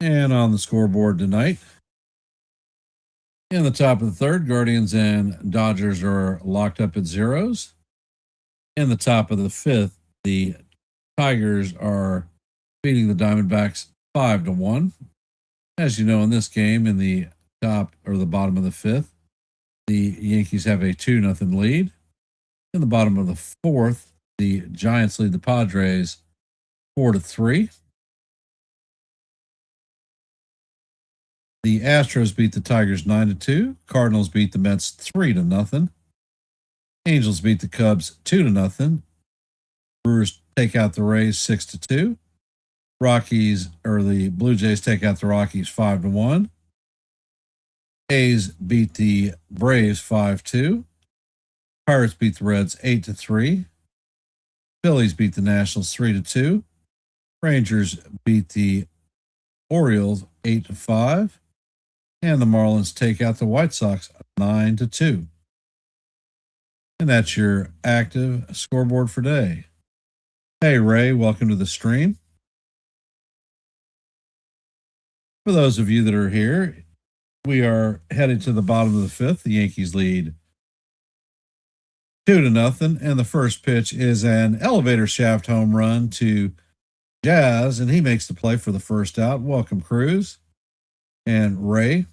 And on the scoreboard tonight, in the top of the third, Guardians and Dodgers are locked up at zeros. In the top of the fifth, the Tigers are beating the Diamondbacks 5-1. As you know, in this game, in the top or the bottom of the fifth, the Yankees have a 2-0 lead. In the bottom of the fourth, the Giants lead the Padres 4-3. The Astros beat the Tigers 9-2. Cardinals beat the Mets 3-0. Angels beat the Cubs 2-0. Brewers take out the Rays 6-2. The Blue Jays take out the Rockies 5-1. A's beat the Braves 5-2. Pirates beat the Reds 8-3. Phillies beat the Nationals 3-2. Rangers beat the Orioles 8-5. And the Marlins take out the White Sox 9-2. And that's your active scoreboard for today. Hey, Ray, welcome to the stream. For those of you that are here, we are heading to the bottom of the fifth. The Yankees lead 2-0. And the first pitch is an elevator shaft home run to Jazz, and he makes the play for the first out. Welcome, Cruz and Ray.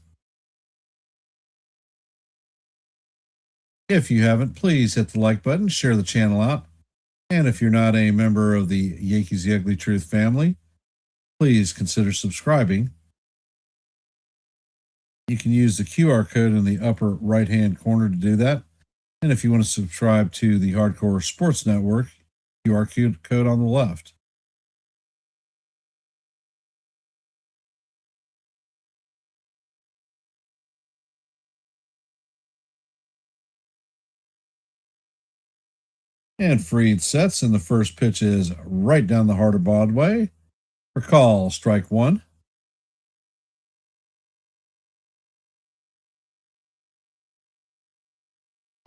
If you haven't, please hit the like button, share the channel out. And if you're not a member of the Yankees The Ugly Truth family, please consider subscribing. You can use the QR code in the upper right-hand corner to do that. And if you want to subscribe to the Hardcore Sports Network, QR code on the left. And Freed sets, and the first pitch is right down the heart of Broadway. For call, strike one.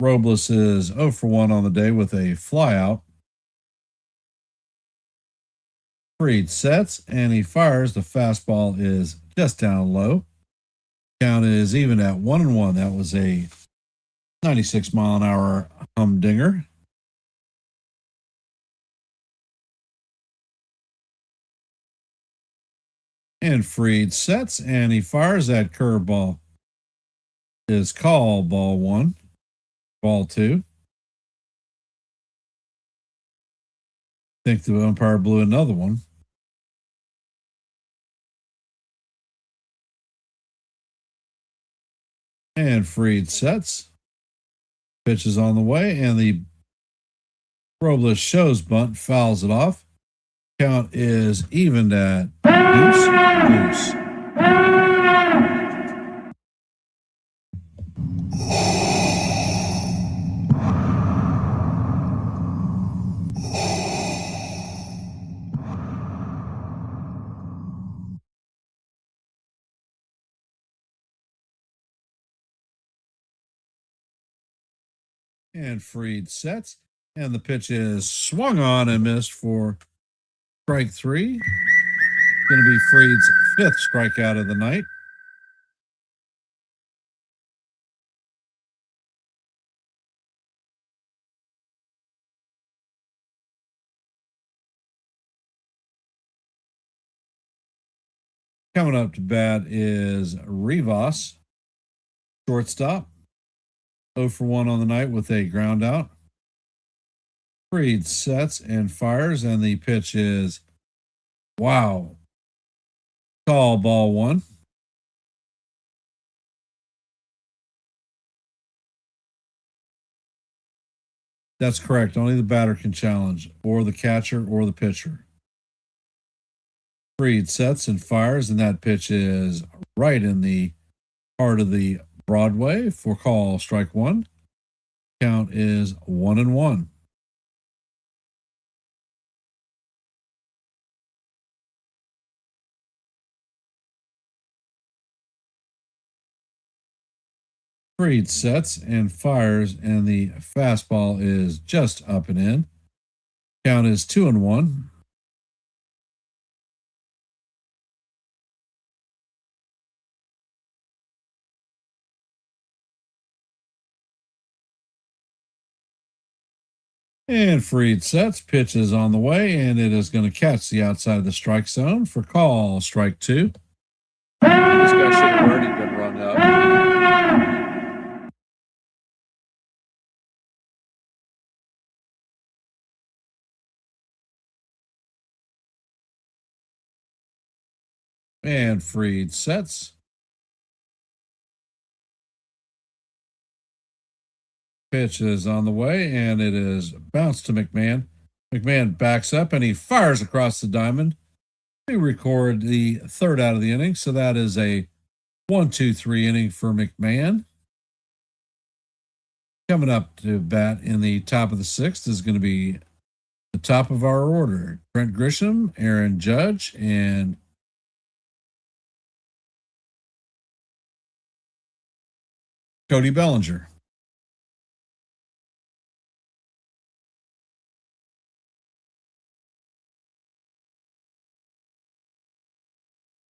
Robles is 0-1 on the day with a flyout. Freed sets, and he fires. The fastball is just down low. Count is even at 1-1. That was a 96-mile-an-hour humdinger. And Fried sets, and he fires that curveball. Is call ball one, ball two. Think the umpire blew another one. And Fried sets. Pitch is on the way, and the Robles shows bunt, fouls it off. Count is evened at deuce, deuce. And Fried sets, and the pitch is swung on and missed for strike three. Going to be Fried's fifth strikeout of the night. Coming up to bat is Rivas, shortstop. 0 for 1 on the night with a ground out. Fried sets and fires, and the pitch is wow. Call ball one. That's correct. Only the batter can challenge, or the catcher, or the pitcher. Fried sets and fires, and that pitch is right in the heart of the Broadway for call strike one. Count is 1-1. Fried sets and fires, and the fastball is just up and in. Count is 2-1. And Fried sets, pitch is on the way, and it is going to catch the outside of the strike zone for call strike two. This guy should have already been run out. And Fried sets. Pitch is on the way, and it is bounced to McMahon. McMahon backs up, and he fires across the diamond. We record the third out of the inning, so that is a 1-2-3 inning for McMahon. Coming up to bat in the top of the sixth is going to be the top of our order: Trent Grisham, Aaron Judge, and Cody Bellinger.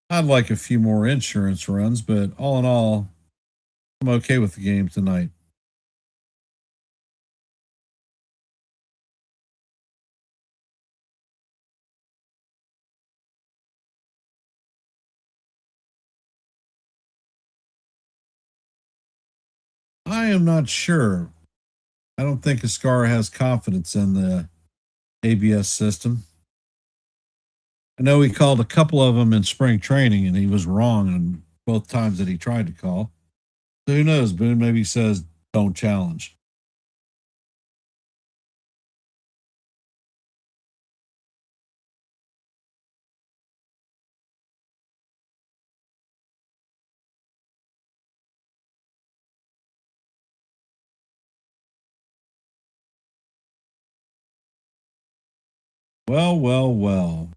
I'd like a few more insurance runs, but all in all, I'm okay with the game tonight. I am not sure. I don't think Ascara has confidence in the ABS system. I know he called a couple of them in spring training, and he was wrong on both times that he tried to call. So who knows? Boone maybe says don't challenge. Well, well, well.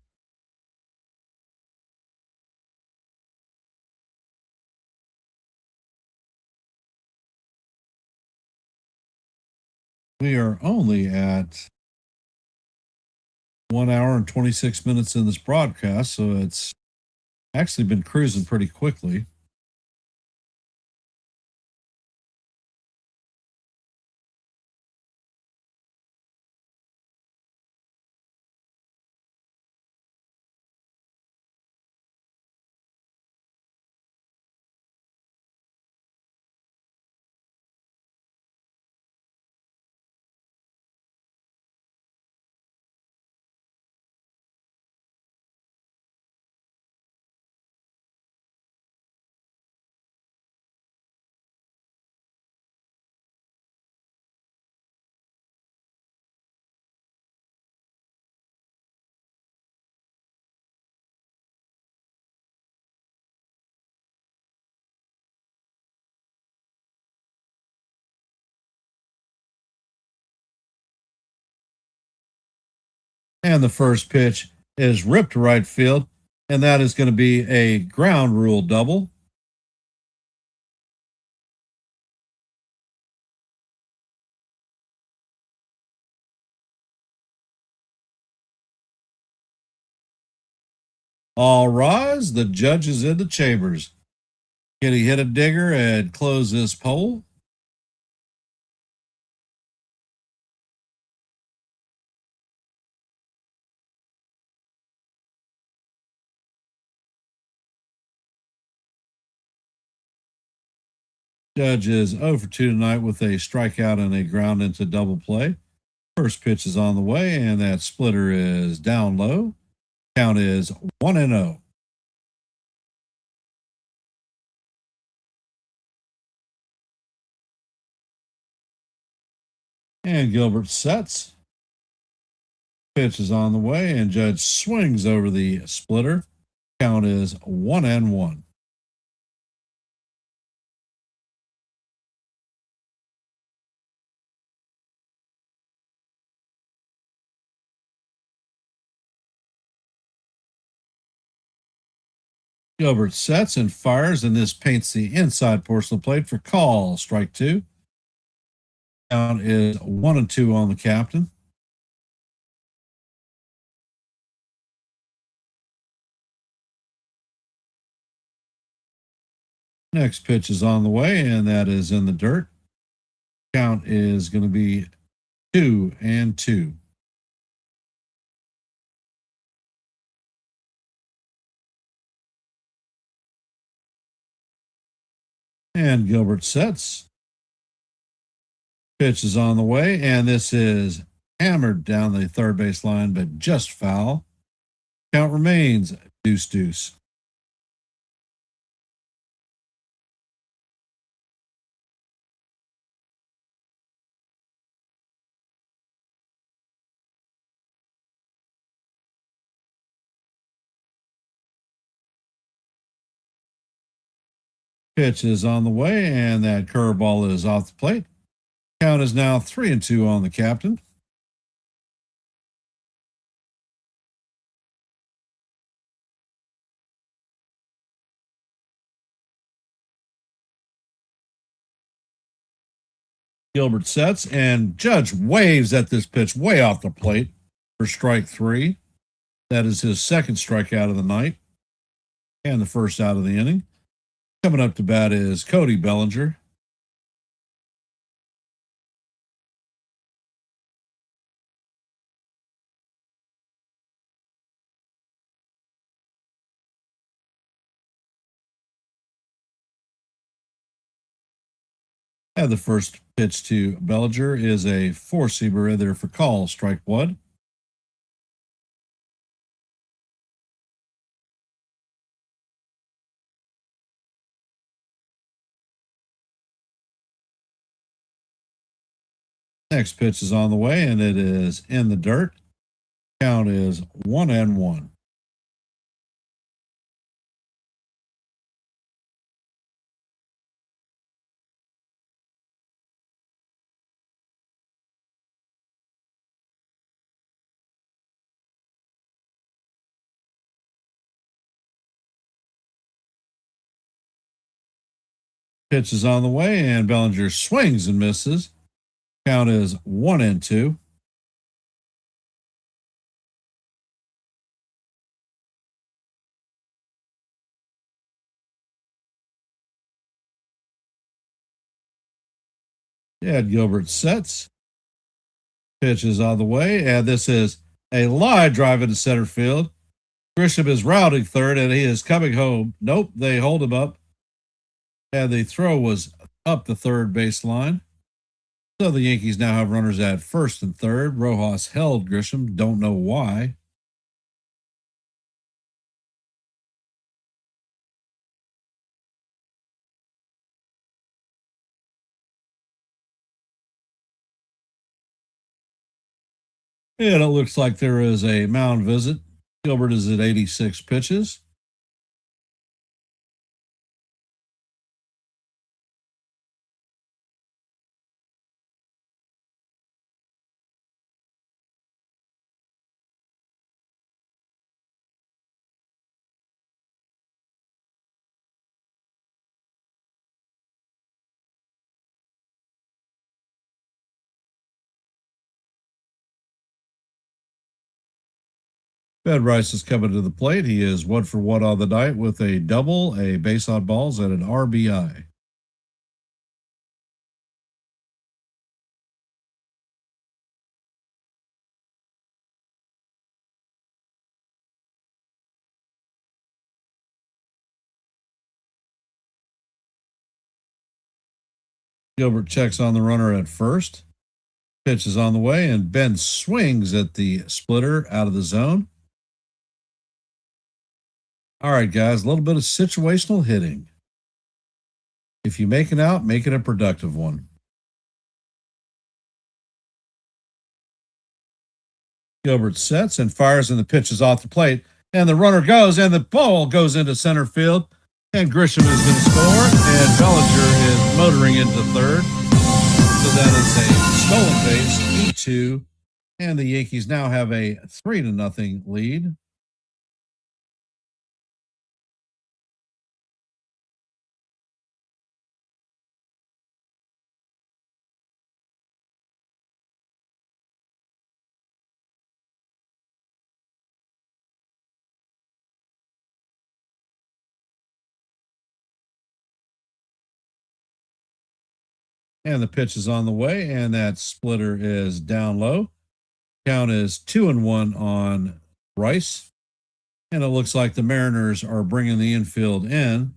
We are only at 1 hour and 26 minutes in this broadcast, so it's actually been cruising pretty quickly. And the first pitch is ripped to right field, and that is going to be a ground rule double. All rise. The judge is in the chambers. Can he hit a digger and close this poll? Judge is 0 for 2 tonight with a strikeout and a ground into double play. First pitch is on the way, and that splitter is down low. Count is 1-0. And Gilbert sets. Pitch is on the way, and Judge swings over the splitter. Count is 1-1. Gilbert sets and fires, and this paints the inside portion of the plate for call. Strike two. Count is 1-2 on the captain. Next pitch is on the way, and that is in the dirt. Count is going to be 2-2. And Gilbert sets. Pitch is on the way, and this is hammered down the third base line, but just foul. Count remains 2-2. Pitch is on the way, and that curveball is off the plate. Count is now 3-2 on the captain. Gilbert sets, and Judge waves at this pitch way off the plate for strike three. That is his second strikeout of the night and the first out of the inning. Coming up to bat is Cody Bellinger. And the first pitch to Bellinger is a four-seamer in there for call. Strike one. Next pitch is on the way, and it is in the dirt. Count is 1-1. Pitch is on the way, and Bellinger swings and misses. Count is 1-2. Yeah, Gilbert sets. Pitch is on the way, and this is a line drive into center field. Grisham is rounding third, and he is coming home. Nope, they hold him up, and the throw was up the third baseline. So the Yankees now have runners at first and third. Rojas held Grisham. Don't know why. And it looks like there is a mound visit. Gilbert is at 86 pitches. Fed Rice is coming to the plate. He is 1-for-1 on the night with a double, a base on balls, and an RBI. Gilbert checks on the runner at first. Pitch is on the way, and Ben swings at the splitter out of the zone. All right, guys, a little bit of situational hitting. If you make it out, make it a productive one. Gilbert sets and fires, and the pitch is off the plate. And the runner goes, and the ball goes into center field. And Grisham is going to score, and Bellinger is motoring into third. So that is a stolen base, E2. And the Yankees now have a 3-0 lead. And the pitch is on the way, and that splitter is down low. Count is 2-1 on Rice. And it looks like the Mariners are bringing the infield in.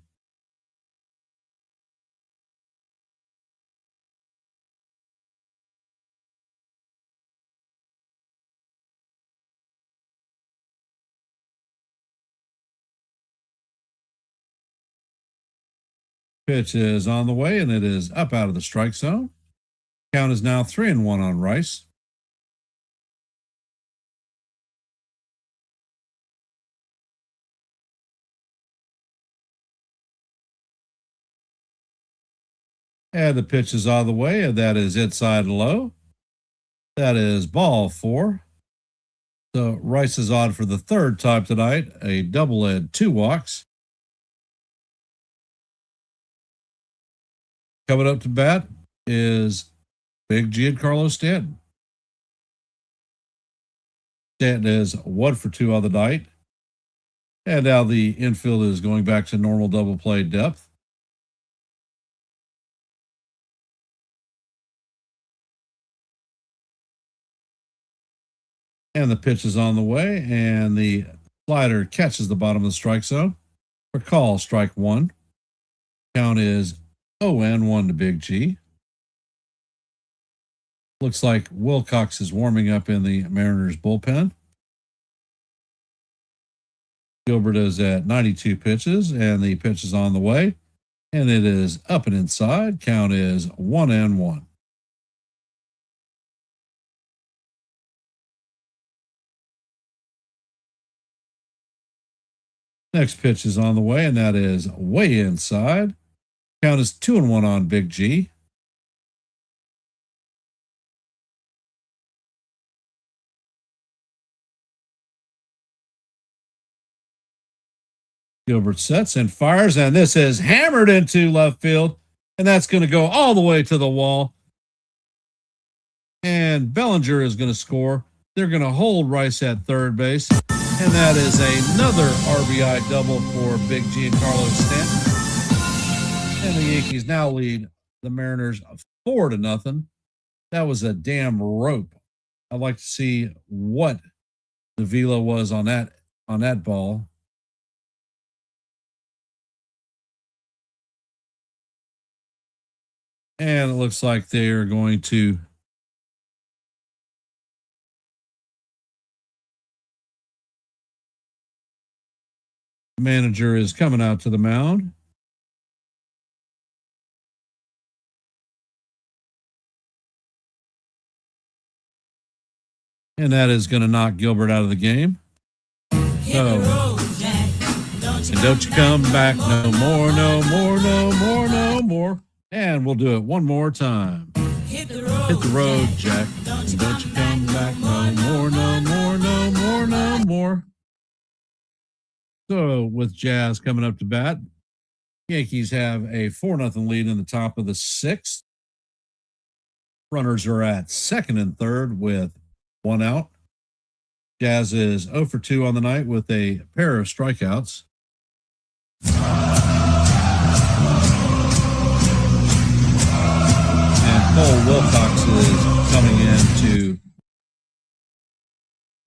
Pitch is on the way, and it is up out of the strike zone. Count is now 3-1 on Rice. And the pitch is on the way, and that is inside low. That is ball 4. So Rice is on for the third time tonight, a double and 2 walks. Coming up to bat is Big Giancarlo Stanton. Stanton is 1-for-2 on the night. And now the infield is going back to normal double play depth. And the pitch is on the way, and the slider catches the bottom of the strike zone. For call, strike 1. Count is 0-1 to Big G. Looks like Wilcox is warming up in the Mariners bullpen. Gilbert is at 92 pitches, and the pitch is on the way, and it is up and inside. Count is 1-1. Next pitch is on the way, and that is way inside. Count is 2-1 on Big G. Gilbert sets and fires, and this is hammered into left field, and that's going to go all the way to the wall. And Bellinger is going to score. They're going to hold Rice at third base, and that is another RBI double for Big Giancarlo Stanton. And the Yankees now lead the Mariners 4-0. That was a damn rope. I'd like to see what the velo was on that ball. And it looks like they are going to manager is coming out to the mound. And that is going to knock Gilbert out of the game. So, and don't you come back no more, no more, no more, no more. And we'll do it one more time. Hit the road, Jack. And don't you come back no more, no more, no more, no more. So with Jazz coming up to bat, Yankees have a 4-0 lead in the top of the 6th. Runners are at second and third with 1 out. Jazz is 0 for 2 on the night with a pair of strikeouts. And Cole Wilcox is coming in to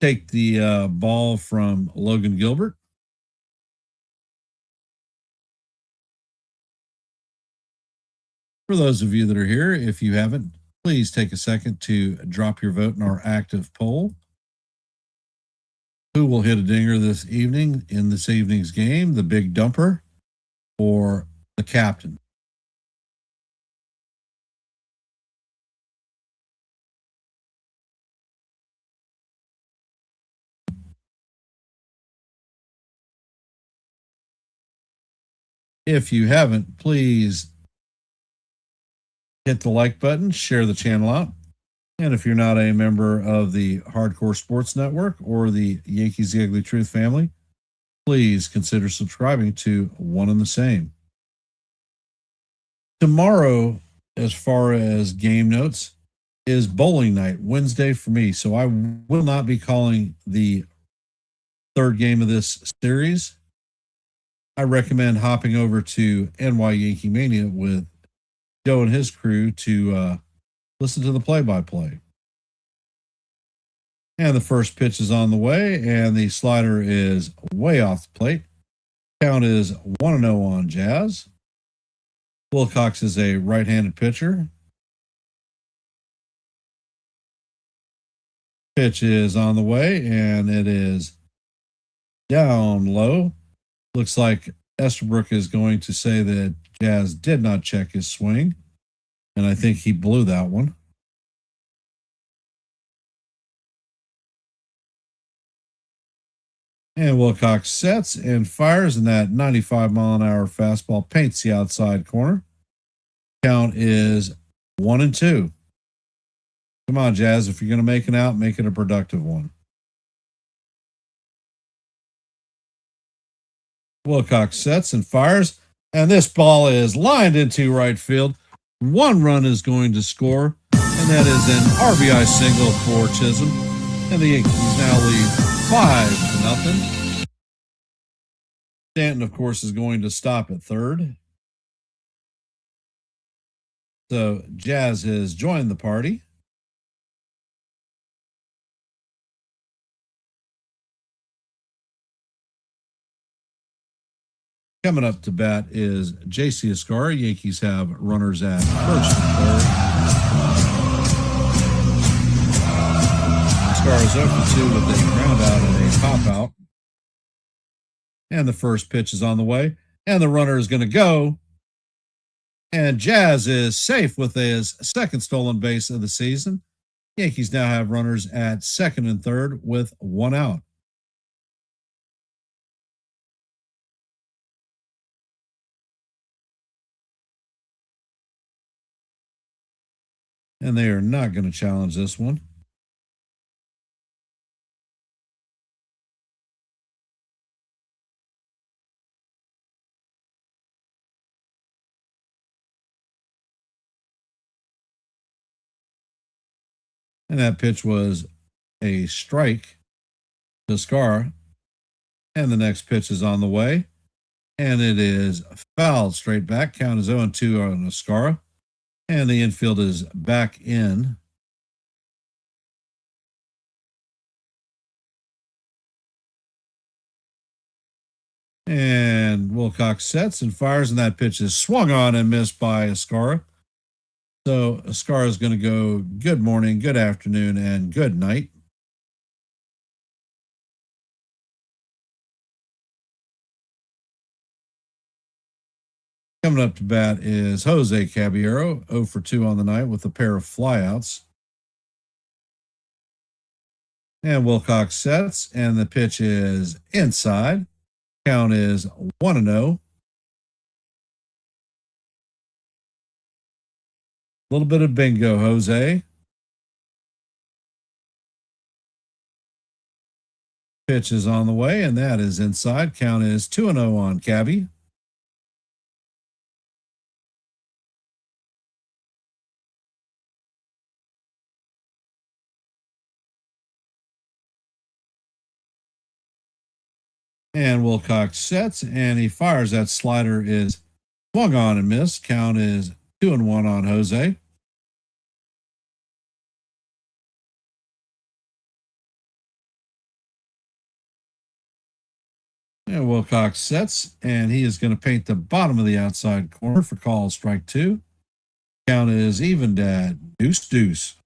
take the ball from Logan Gilbert. For those of you that are here, if you haven't, please take a second to drop your vote in our active poll. Who will hit a dinger this evening in this evening's game, the big dumper or the captain? If you haven't, please hit the like button, share the channel out. And if you're not a member of the Hardcore Sports Network or the Yankees The Ugly Truth family, please consider subscribing to one and the same. Tomorrow, as far as game notes, is bowling night, Wednesday for me. So I will not be calling the third game of this series. I recommend hopping over to NYYankeeMania with Joe and his crew to listen to the play-by-play. And the first pitch is on the way, and the slider is way off the plate. Count is 1-0 on Jazz. Wilcox is a right-handed pitcher. Pitch is on the way, and it is down low. Looks like Estabrook is going to say that Jazz did not check his swing, and I think he blew that one. And Wilcox sets and fires, and that 95-mile-an-hour fastball paints the outside corner. Count is 1-2. Come on, Jazz. If you're going to make an out, make it a productive one. Wilcox sets and fires, and this ball is lined into right field. One run is going to score, and that is an RBI single for Chisholm. And the Yankees now lead 5-0. Stanton, of course, is going to stop at third. So Jazz has joined the party. Coming up to bat is J.C. Escara. Yankees have runners at first and third. Escara is 0 for 2 with a ground out and a pop out. And the first pitch is on the way. And the runner is going to go. And Jazz is safe with his second stolen base of the season. Yankees now have runners at second and third with one out. And they are not going to challenge this one. And that pitch was a strike to Escara. And the next pitch is on the way. And it is fouled straight back. Count is 0-2 on Escara. And the infield is back in. And Wilcox sets and fires, and that pitch is swung on and missed by Escara. So Escara is going to go good morning, good afternoon, and good night. Coming up to bat is Jose Caballero, 0 for 2 on the night with a pair of flyouts. And Wilcox sets, and the pitch is inside. Count is 1-0. A little bit of bingo, Jose. Pitch is on the way, and that is inside. Count is 2-0 on Cabby. And Wilcox sets and he fires. That slider is swung on and missed. Count is 2-1 on Jose. And Wilcox sets and he is going to paint the bottom of the outside corner for call strike 2. Count is evened at deuce.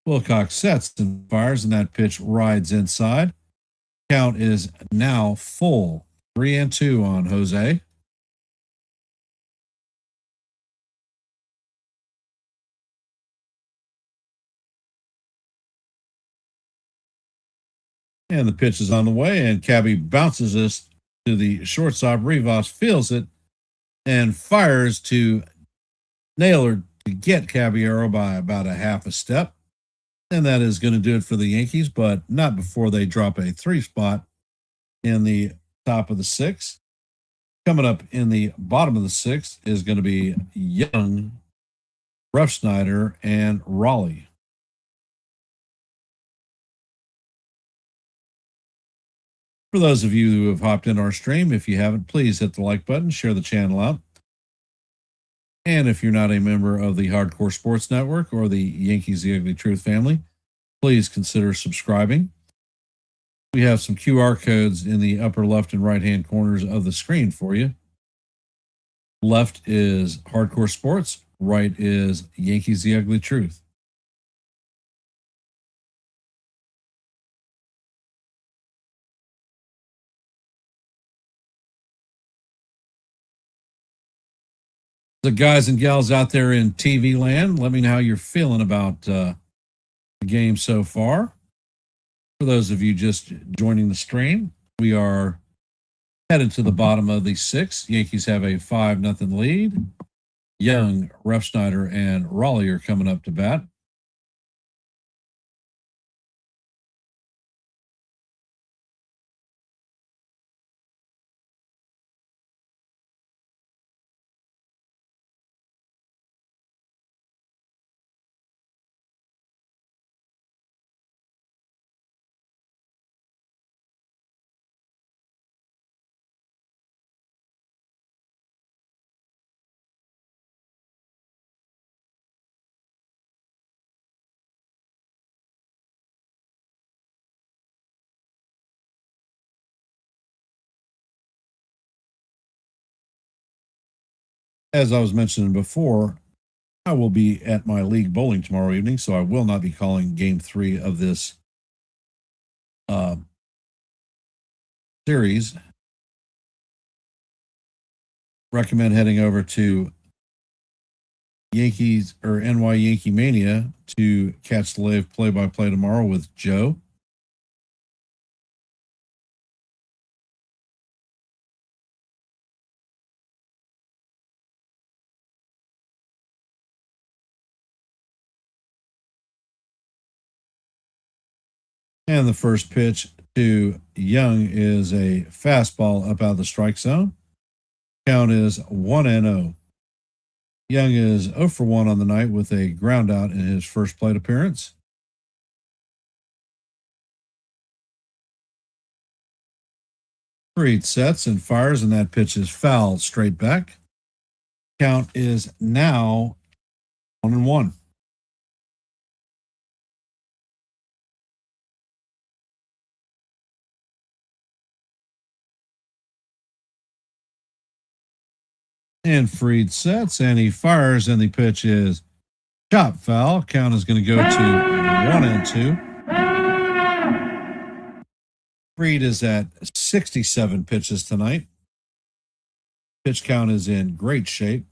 Wilcox sets and fires, and that pitch rides inside. Count is now full 3-2 on Jose. And the pitch is on the way, and Cabby bounces this to the shortstop. Rivas feels it and fires to nail or to get Caballero by about a half a step. And that is going to do it for the Yankees, but not before they drop a 3 spot in the top of the 6th. Coming up in the bottom of the 6th is going to be Young, Refsnyder, and Raleigh. For those of you who have hopped in our stream, if you haven't, please hit the like button, share the channel out. And if you're not a member of the Hardcore Sports Network or the Yankees The Ugly Truth family, please consider subscribing. We have some QR codes in the upper left and right-hand corners of the screen for you. Left is Hardcore Sports, right is Yankees The Ugly Truth. The guys and gals out there in TV land, let me know how you're feeling about the game so far. For those of you just joining the stream, we are headed to the bottom of the 6th. Yankees have a 5-0 lead. Young, Refsnyder, and Raleigh are coming up to bat. As I was mentioning before, I will be at my league bowling tomorrow evening, so I will not be calling game 3 of this series. Recommend heading over to Yankees or NYYankeeMania to catch the live play-by-play tomorrow with Joe. And the first pitch to Young is a fastball up out of the strike zone. Count is 1-0. Young is 0 for 1 on the night with a ground out in his first plate appearance. Fried sets and fires, and that pitch is fouled straight back. Count is now 1-1. And Fried sets and he fires, and the pitch is chop foul. Count is going to go to 1-2. Fried is at 67 pitches tonight. Pitch count is in great shape.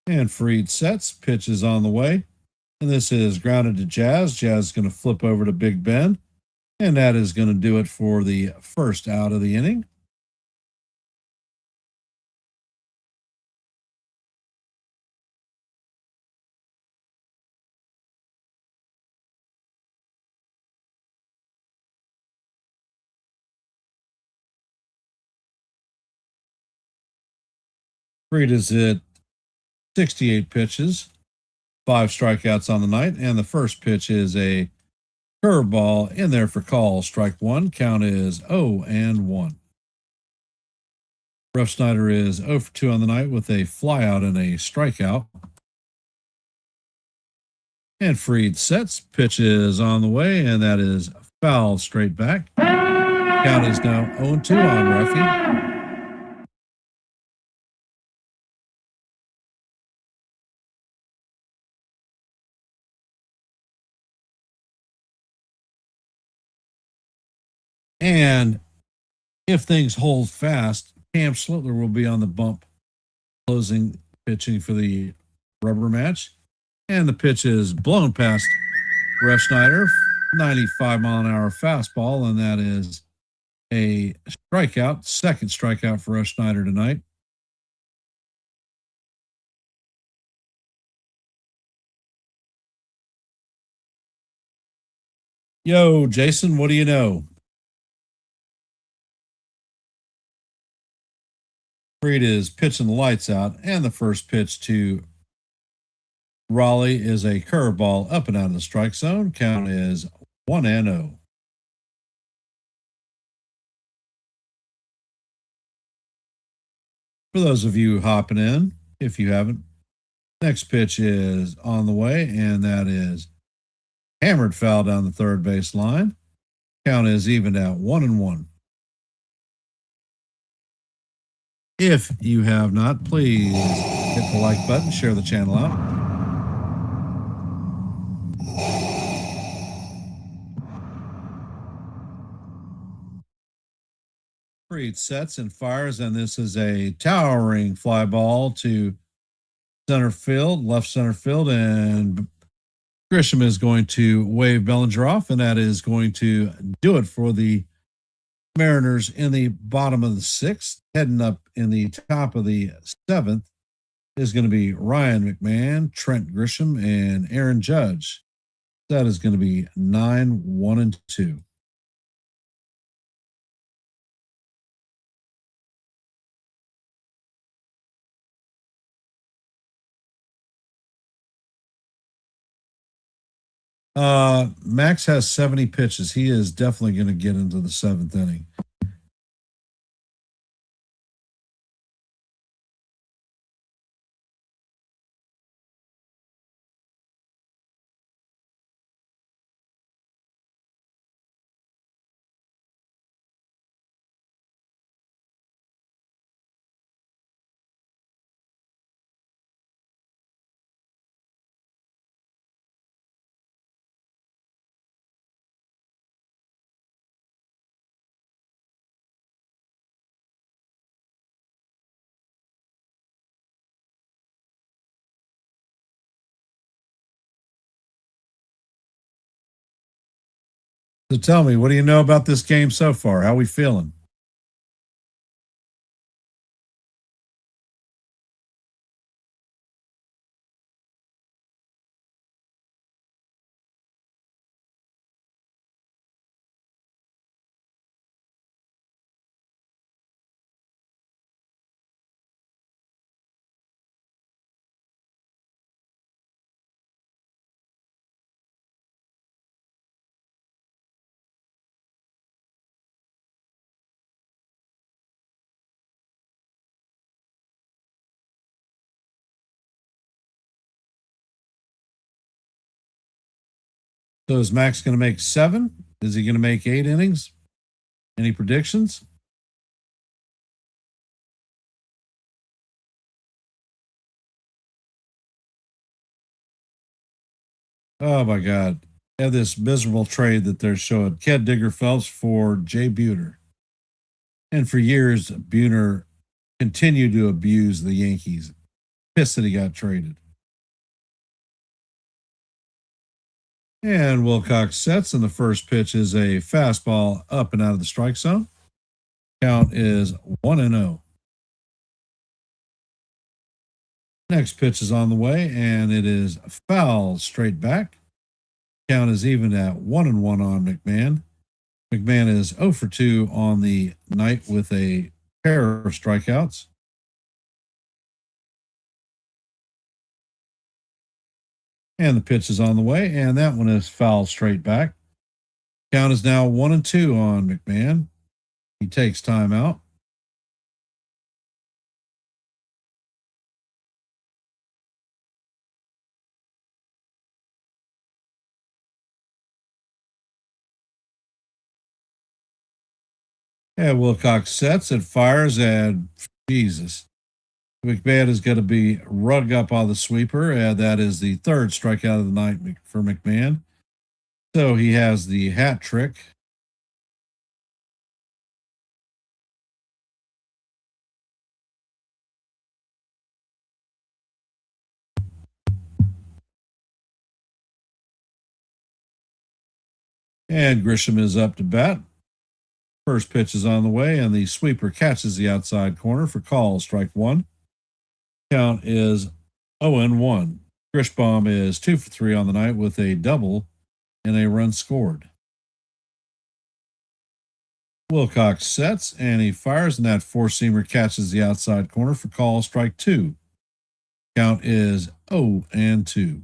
And Fried sets, pitch is on the way. And this is grounded to Jazz. Jazz is going to flip over to Big Ben. And that is going to do it for the first out of the inning. Fried is at 68 pitches, 5 strikeouts on the night, and the first pitch is a curveball in there for call. Strike one. Count is 0-1. Ruff Snyder is 0 for 2 on the night with a flyout and a strikeout. And Fried sets. Pitch is on the way, and that is foul straight back. Count is now 0-2 on Ruffy. And if things hold fast, Cam Slitler will be on the bump, closing pitching for the rubber match. And the pitch is blown past Ruff Snyder, 95-mile-an-hour fastball, and that is a strikeout, second strikeout for Ruff Snyder tonight. Yo, Jason, what do you know? Fried is pitching the lights out, and the first pitch to Raleigh is a curveball up and out of the strike zone. Count is 1-0. For those of you hopping in, if you haven't, next pitch is on the way, and that is hammered foul down the third base line. Count is evened out 1-1. If you have not, please hit the like button, share the channel out. Fried sets and fires, and this is a towering fly ball to center field, left center field, and Grisham is going to wave Bellinger off, and that is going to do it for the Mariners in the bottom of the sixth. Heading up in the top of the seventh is going to be Ryan McMahon, Trent Grisham, and Aaron Judge. That is going to be 9-1-2. Max has 70 pitches. He is definitely going to get into the seventh inning. So tell me, what do you know about this game so far? How are we feeling? So is Max going to make 7? Is he going to make 8 innings? Any predictions? Oh my God. They have this miserable trade that they're showing. Ked Digger Phelps for Jay Buhner. And for years, Buhner continued to abuse the Yankees. Pissed that he got traded. And Wilcox sets, and the first pitch is a fastball up and out of the strike zone. Count is 1-0. Next pitch is on the way, and it is foul straight back. Count is even at 1-1 on McMahon. McMahon is 0 for 2 on the night with a pair of strikeouts. And the pitch is on the way, and that one is foul straight back. Count is now 1-2 on McMahon. He takes time out. And Wilcox sets and fires, and Jesus. McMahon is going to be rug up on the sweeper, and that is the third strikeout of the night for McMahon. So he has the hat trick. And Grisham is up to bat. First pitch is on the way, and the sweeper catches the outside corner for call, strike one. Count is 0-1. Grishbaum is 2 for 3 on the night with a double and a run scored. Wilcox sets and he fires, and that four-seamer catches the outside corner for call, strike two. Count is 0-2.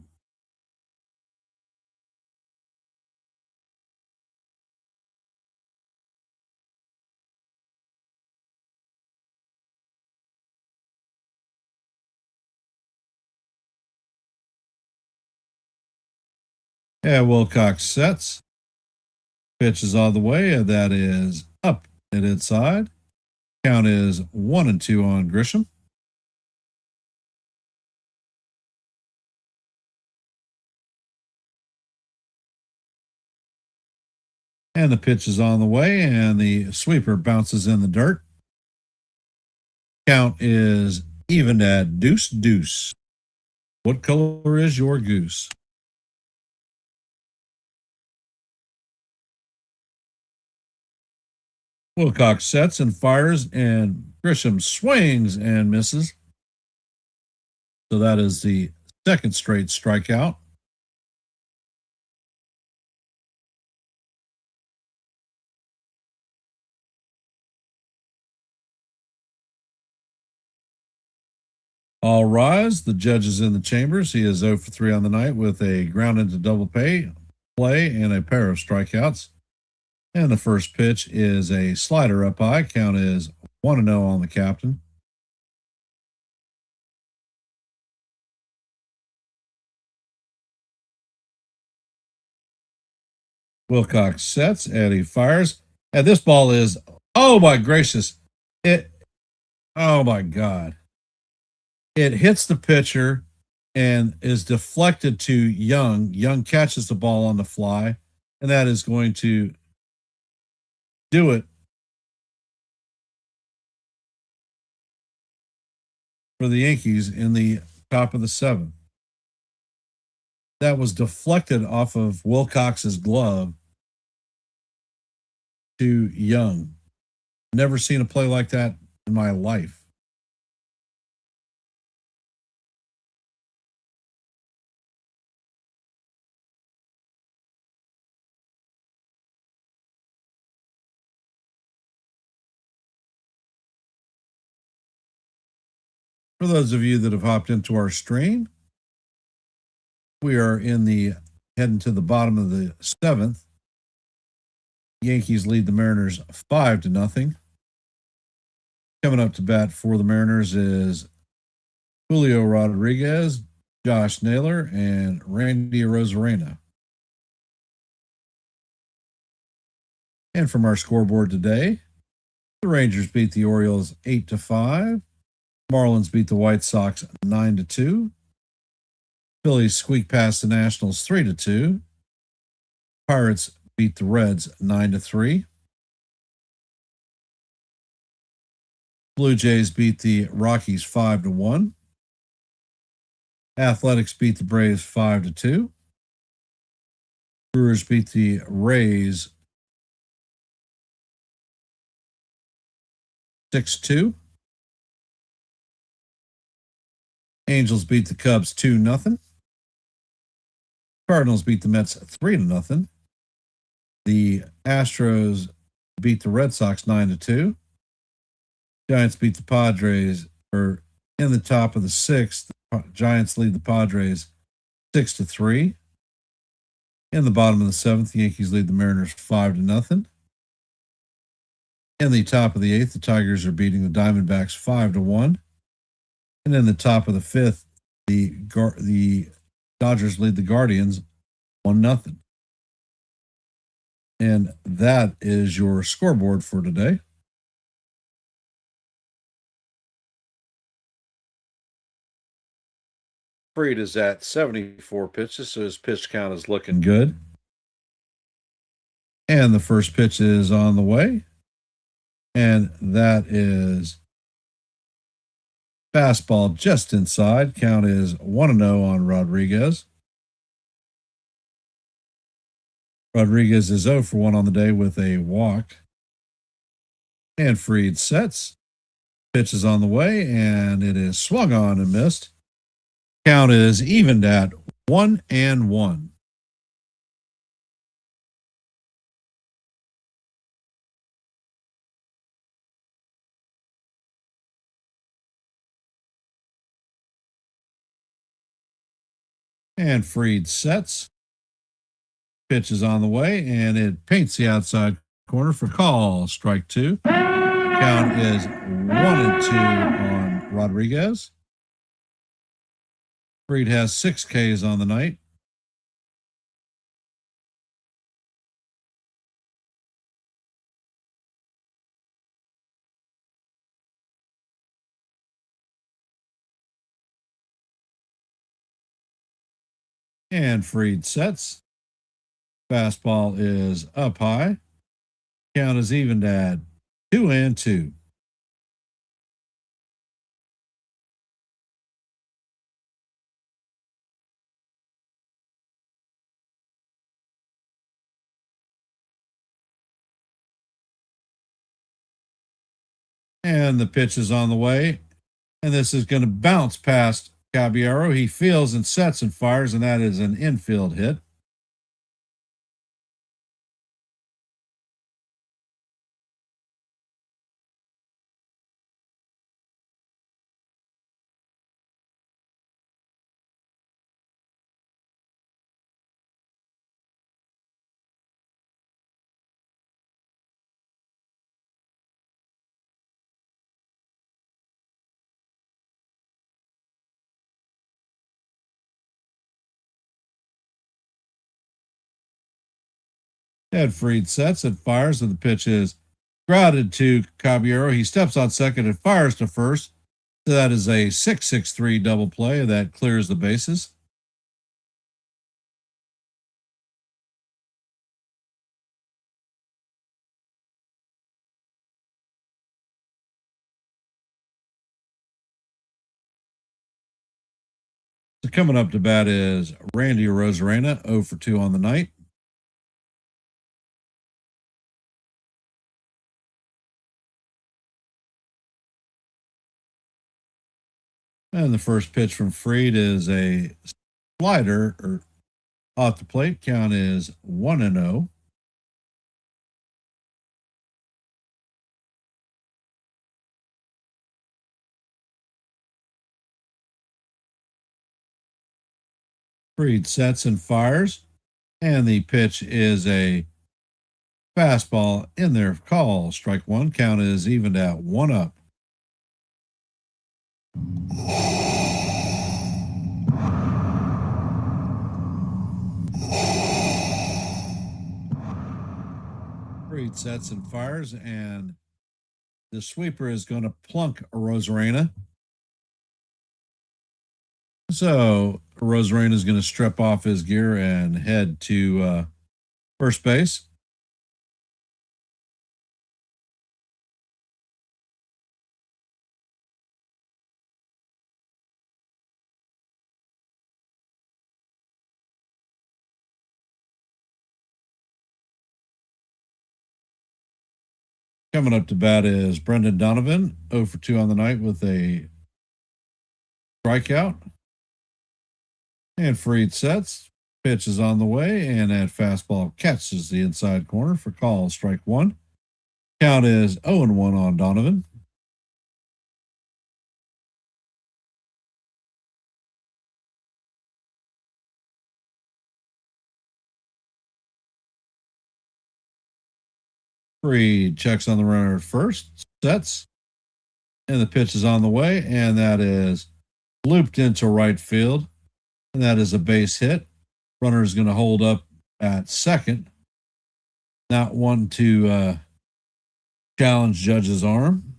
And Wilcox sets. Pitch is on the way, and that is up and inside. Count is 1-2 on Grisham. And the pitch is on the way, and the sweeper bounces in the dirt. Count is even at deuce. What color is your goose? Wilcox sets and fires, and Grisham swings and misses. So that is the second straight strikeout. All rise. The judge is in the chambers. He is 0 for 3 on the night with a ground into double play and a pair of strikeouts. And the first pitch is a slider up high. Count is 1-0 on the captain. Wilcox sets and he fires. And this ball is, oh my gracious. Oh my God. It hits the pitcher and is deflected to Young. Young catches the ball on the fly, and that is going to do it for the Yankees in the top of the seventh. That was deflected off of Wilcox's glove to Young. Never seen a play like that in my life. For those of you that have hopped into our stream, we are heading to the bottom of the seventh. Yankees lead the Mariners 5-0. Coming up to bat for the Mariners is Julio Rodriguez, Josh Naylor, and Randy Arozarena. And from our scoreboard today, the Rangers beat the Orioles 8-5. Marlins beat the White Sox 9-2. Phillies squeak past the Nationals 3-2. Pirates beat the Reds 9-3. Blue Jays beat the Rockies 5-1. Athletics beat the Braves 5-2. Brewers beat the Rays 6-2. Angels beat the Cubs 2-0. Cardinals beat the Mets 3-0. The Astros beat the Red Sox 9-2. Giants beat the Padres, or in the top of the sixth. Giants lead the Padres 6-3. In the bottom of the seventh, the Yankees lead the Mariners 5-0. In the top of the eighth, the Tigers are beating the Diamondbacks 5-1. And in the top of the fifth, the Dodgers lead the Guardians 1-0. And that is your scoreboard for today. Fried is at 74 pitches, so his pitch count is looking good. And the first pitch is on the way. And that is fastball just inside. Count is 1-0 on Rodriguez. Rodriguez is 0 for 1 on the day with a walk. And Fried sets. Pitch is on the way, and it is swung on and missed. Count is evened at 1-1. And Fried sets. Pitch is on the way, and it paints the outside corner for call. Strike 2. Count is 1-2 on Rodriguez. Fried has 6 Ks on the night. And Fried sets. Fastball is up high. Count is evened at 2-2. And the pitch is on the way. And this is going to bounce past Caballero. He feels and sets and fires, and that is an infield hit. Ed Fried sets and fires, and the pitch is grounded to Caballero. He steps on second and fires to first. So that is a 6-6-3 double play that clears the bases. So coming up to bat is Randy Arozarena, 0 for 2 on the night. And the first pitch from Fried is a slider or off the plate. Count is 1-0. Fried sets and fires. And the pitch is a fastball in there. Call. Strike 1. Count is evened at 1-up. Fried sets and fires, and the sweeper is going to plunk Arozarena. So Arozarena is going to strip off his gear and head to first base. Coming up to bat is Brendan Donovan, 0 for 2 on the night with a strikeout. And Fried sets. Pitch is on the way, and that fastball catches the inside corner for call. Strike 1. Count is 0-1 on Donovan. Freed checks on the runner at first, sets, and the pitch is on the way, and that is looped into right field, and that is a base hit. Runner is going to hold up at second, not one to challenge Judge's arm.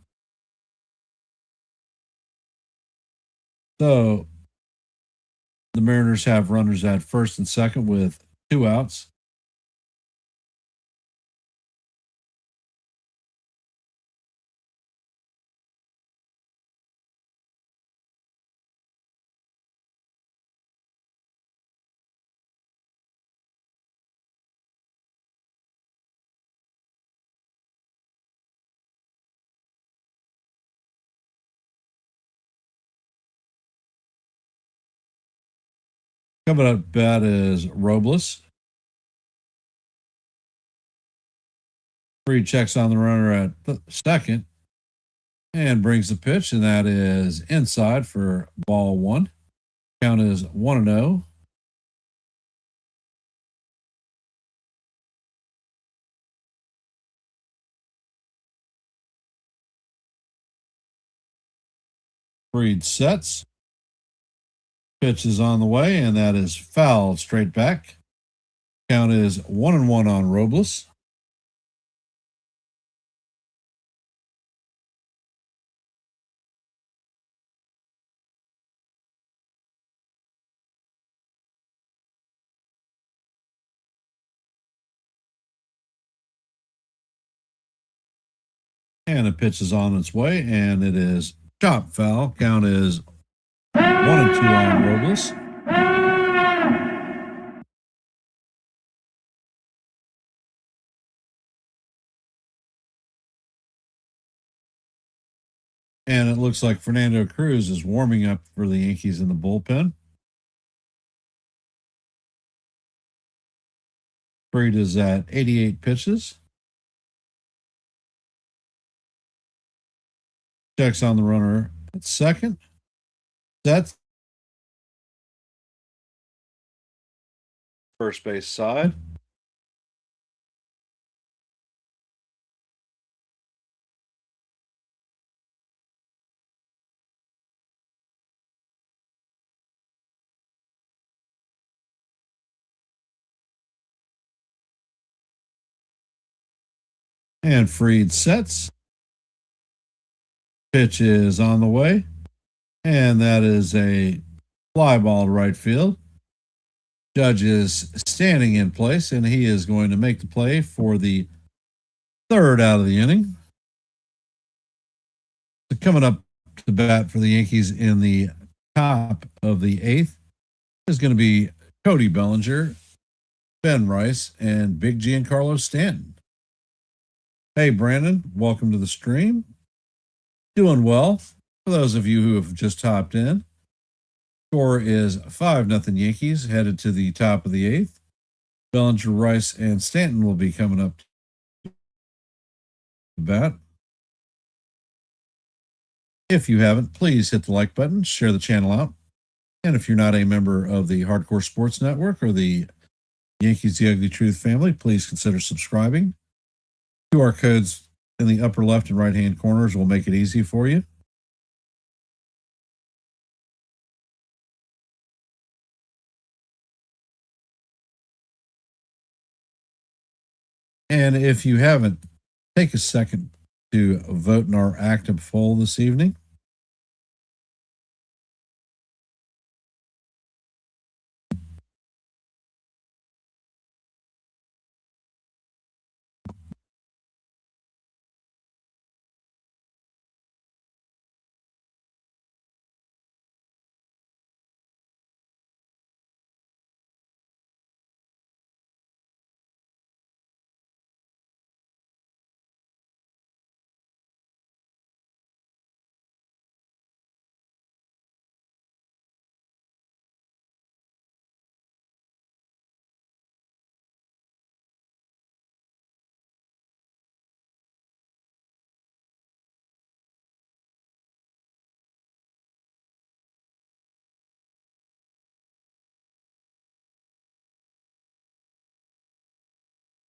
So the Mariners have runners at first and second with 2 outs. Coming up bat is Robles. Freed checks on the runner at second and brings the pitch, and that is inside for ball 1. Count is 1-0. Freed sets. Pitch is on the way, and that is fouled straight back. Count is 1-1 on Robles. And the pitch is on its way, and it is chop foul. Count is 1-2 on Robles. And it looks like Fernando Cruz is warming up for the Yankees in the bullpen. Freed is at 88 pitches. Checks on the runner at second. That's first base side. And Freed sets. Pitch is on the way. And that is a fly ball to right field. Judge is standing in place, and he is going to make the play for the third out of the inning. So coming up to bat for the Yankees in the top of the 8th is going to be Cody Bellinger, Ben Rice, and Big Giancarlo Stanton. Hey, Brandon, welcome to the stream. Doing well. For those of you who have just hopped in, score is 5-0 Yankees, headed to the top of the 8th. Bellinger, Rice, and Stanton will be coming up to bat. If you haven't, please hit the like button, share the channel out. And if you're not a member of the Hardcore Sports Network or the Yankees The Ugly Truth family, please consider subscribing. QR codes in the upper left and right-hand corners will make it easy for you. And if you haven't, take a second to vote in our active poll this evening.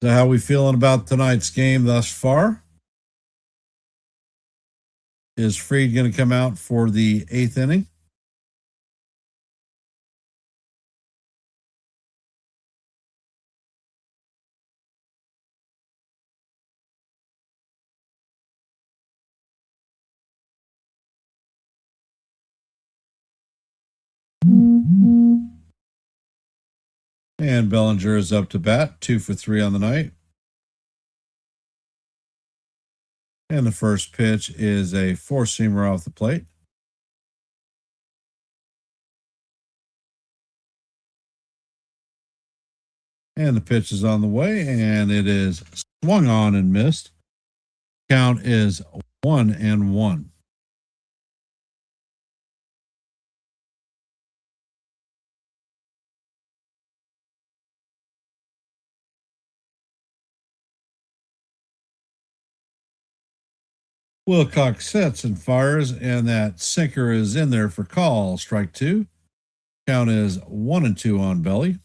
So how we feeling about tonight's game thus far? Is Freed going to come out for the 8th inning? And Bellinger is up to bat, 2 for 3 on the night. And the first pitch is a four-seamer off the plate. And the pitch is on the way, and it is swung on and missed. Count is 1-1. Wilcox sets and fires, and that sinker is in there for call. Strike 2. Count is 1-2 on Belly.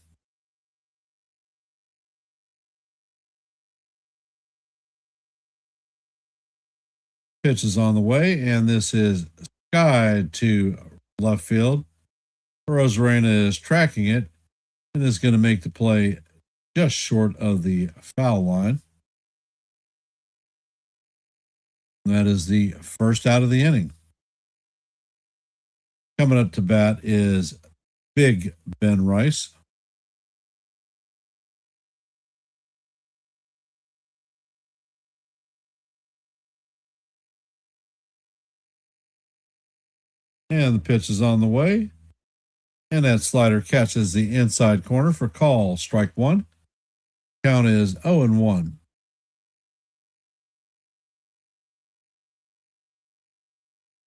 Pitch is on the way, and this is skied to left field. Rosarena is tracking it and is going to make the play just short of the foul line. That is the first out of the inning. Coming up to bat is Big Ben Rice. And the pitch is on the way. And that slider catches the inside corner for call. Strike 1. Count is 0-1.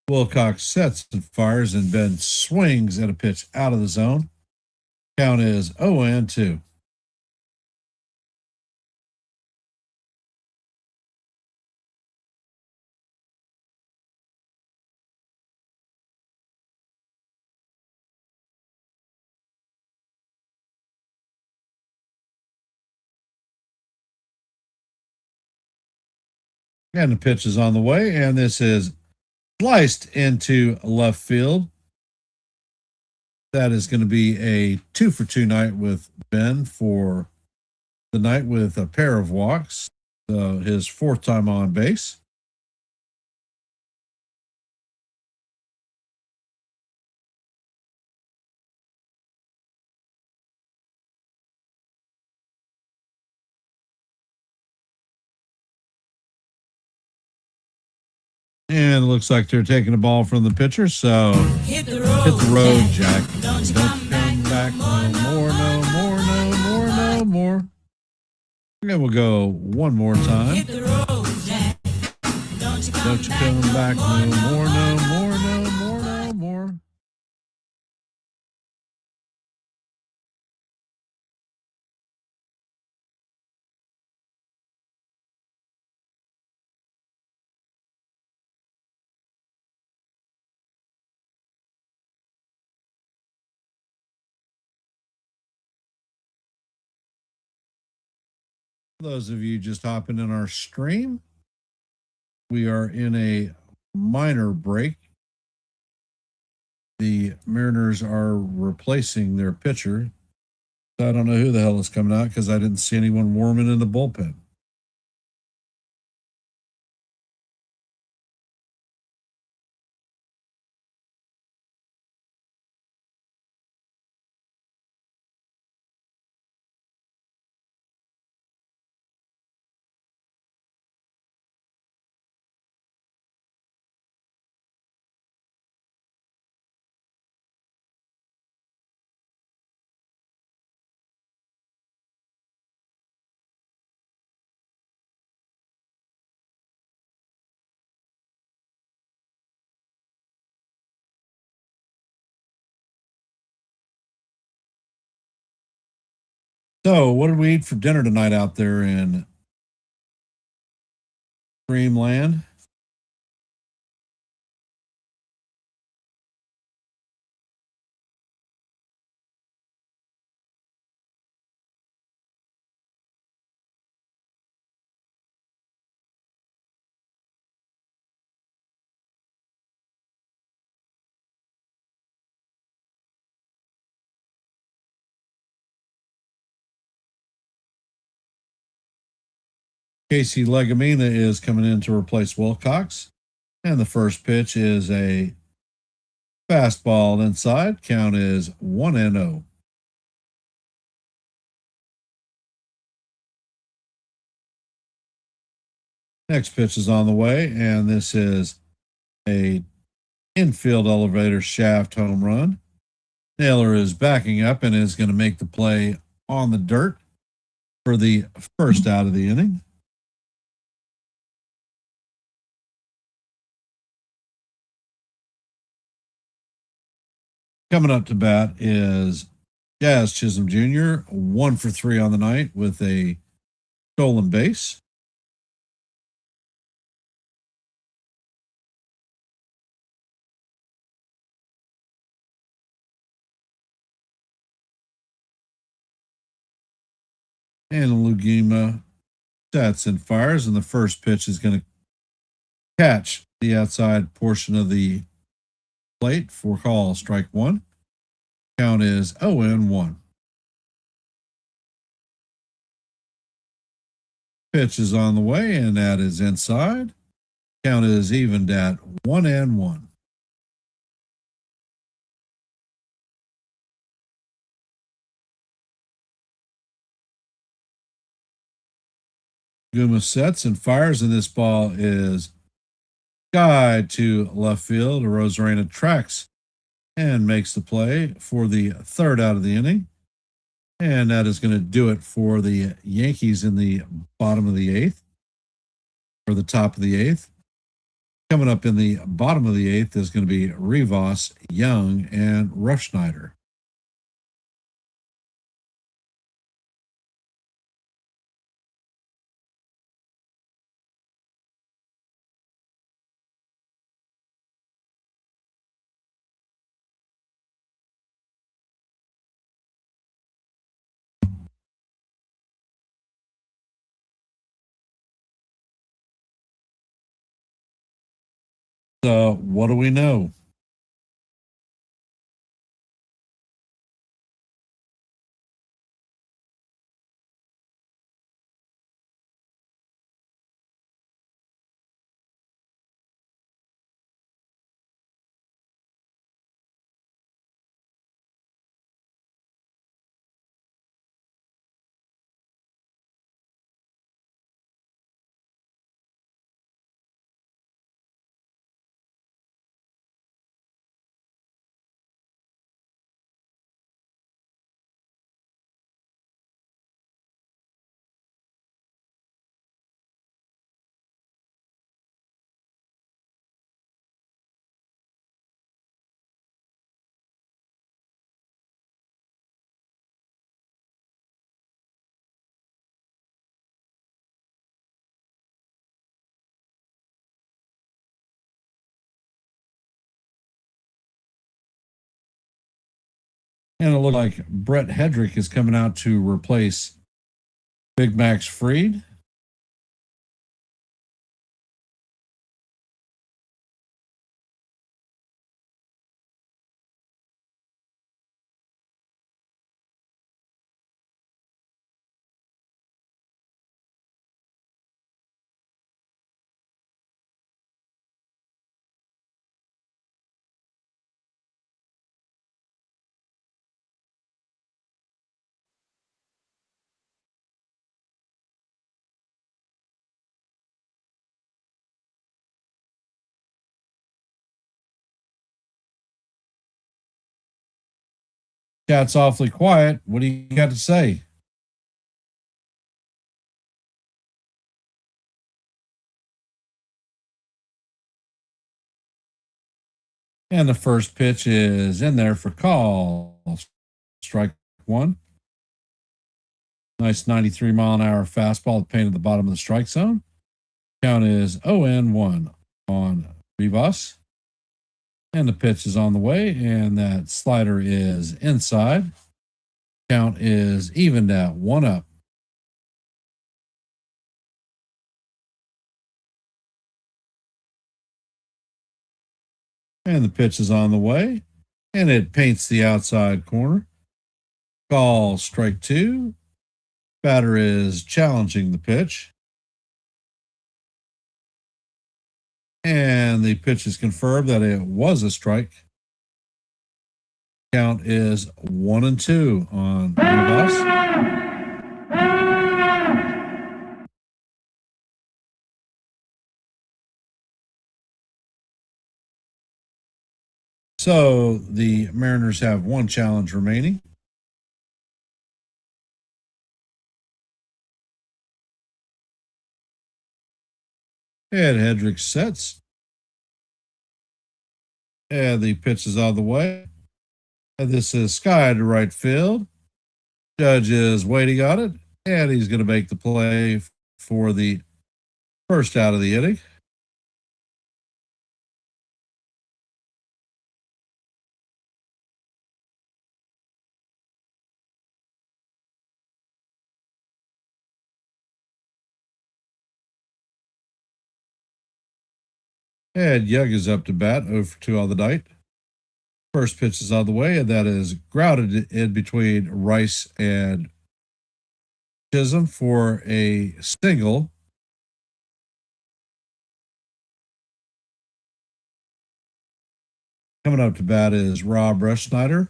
Wilcox sets and fires, and Ben swings at a pitch out of the zone. Count is 0-2. And the pitch is on the way, and this is sliced into left field. That is going to be a 2-for-2 night with Ben for the night with a pair of walks. His 4th time on base. And it looks like they're taking the ball from the pitcher. So hit the road, Jack. Don't come back no more, no more, no more, no more. And we'll go one more time. Hit the road, Jack. Don't you come back no more, no more, no more, no more. For those of you just hopping in our stream, we are in a minor break. The Mariners are replacing their pitcher. I don't know who the hell is coming out because I didn't see anyone warming in the bullpen. So, what did we eat for dinner tonight out there in Dreamland? Casey Legamina is coming in to replace Wilcox. And the first pitch is a fastball inside. Count is 1-0. Next pitch is on the way, and this is a infield elevator shaft home run. Naylor is backing up and is going to make the play on the dirt for the first out of the inning. Coming up to bat is Jazz Chisholm Jr., 1 for 3 on the night with a stolen base. And Lugima sets and fires, and the first pitch is going to catch the outside portion of the plate for call, strike one. Count is 0-1. Pitch is on the way, and that is inside. Count is evened at 1-1. Guma sets and fires, and this ball is guide to left field. Rosarena tracks and makes the play for the third out of the inning. And that is going to do it for the Yankees in the bottom of the eighth, or the top of the eighth. Coming up in the bottom of the eighth is going to be Rivas, Young, and Rushschneider. So, what do we know? And it looked like Brett Hedrick is coming out to replace Big Max Fried. Chat's awfully quiet. What do you got to say? And the first pitch is in there for call. Strike one. Nice 93 mile an hour fastball that painted the bottom of the strike zone. Count is 0-1 on Rivas. And the pitch is on the way, and that slider is inside. Count is evened at 1-up. And the pitch is on the way, and it paints the outside corner. Call, strike two. Batter is challenging the pitch. And the pitch is confirmed that it was a strike. Count is 1-2 on Boss. So the Mariners have one challenge remaining. And Hendricks sets. And the pitch is on the way. And this is sky to right field. Judge is waiting on it. And he's going to make the play for the first out of the inning. And Young is up to bat, 0 for 2 on the night. First pitch is on the way, and that is grounded in between Rice and Chisholm for a single. Coming up to bat is Rob Rushsnyder,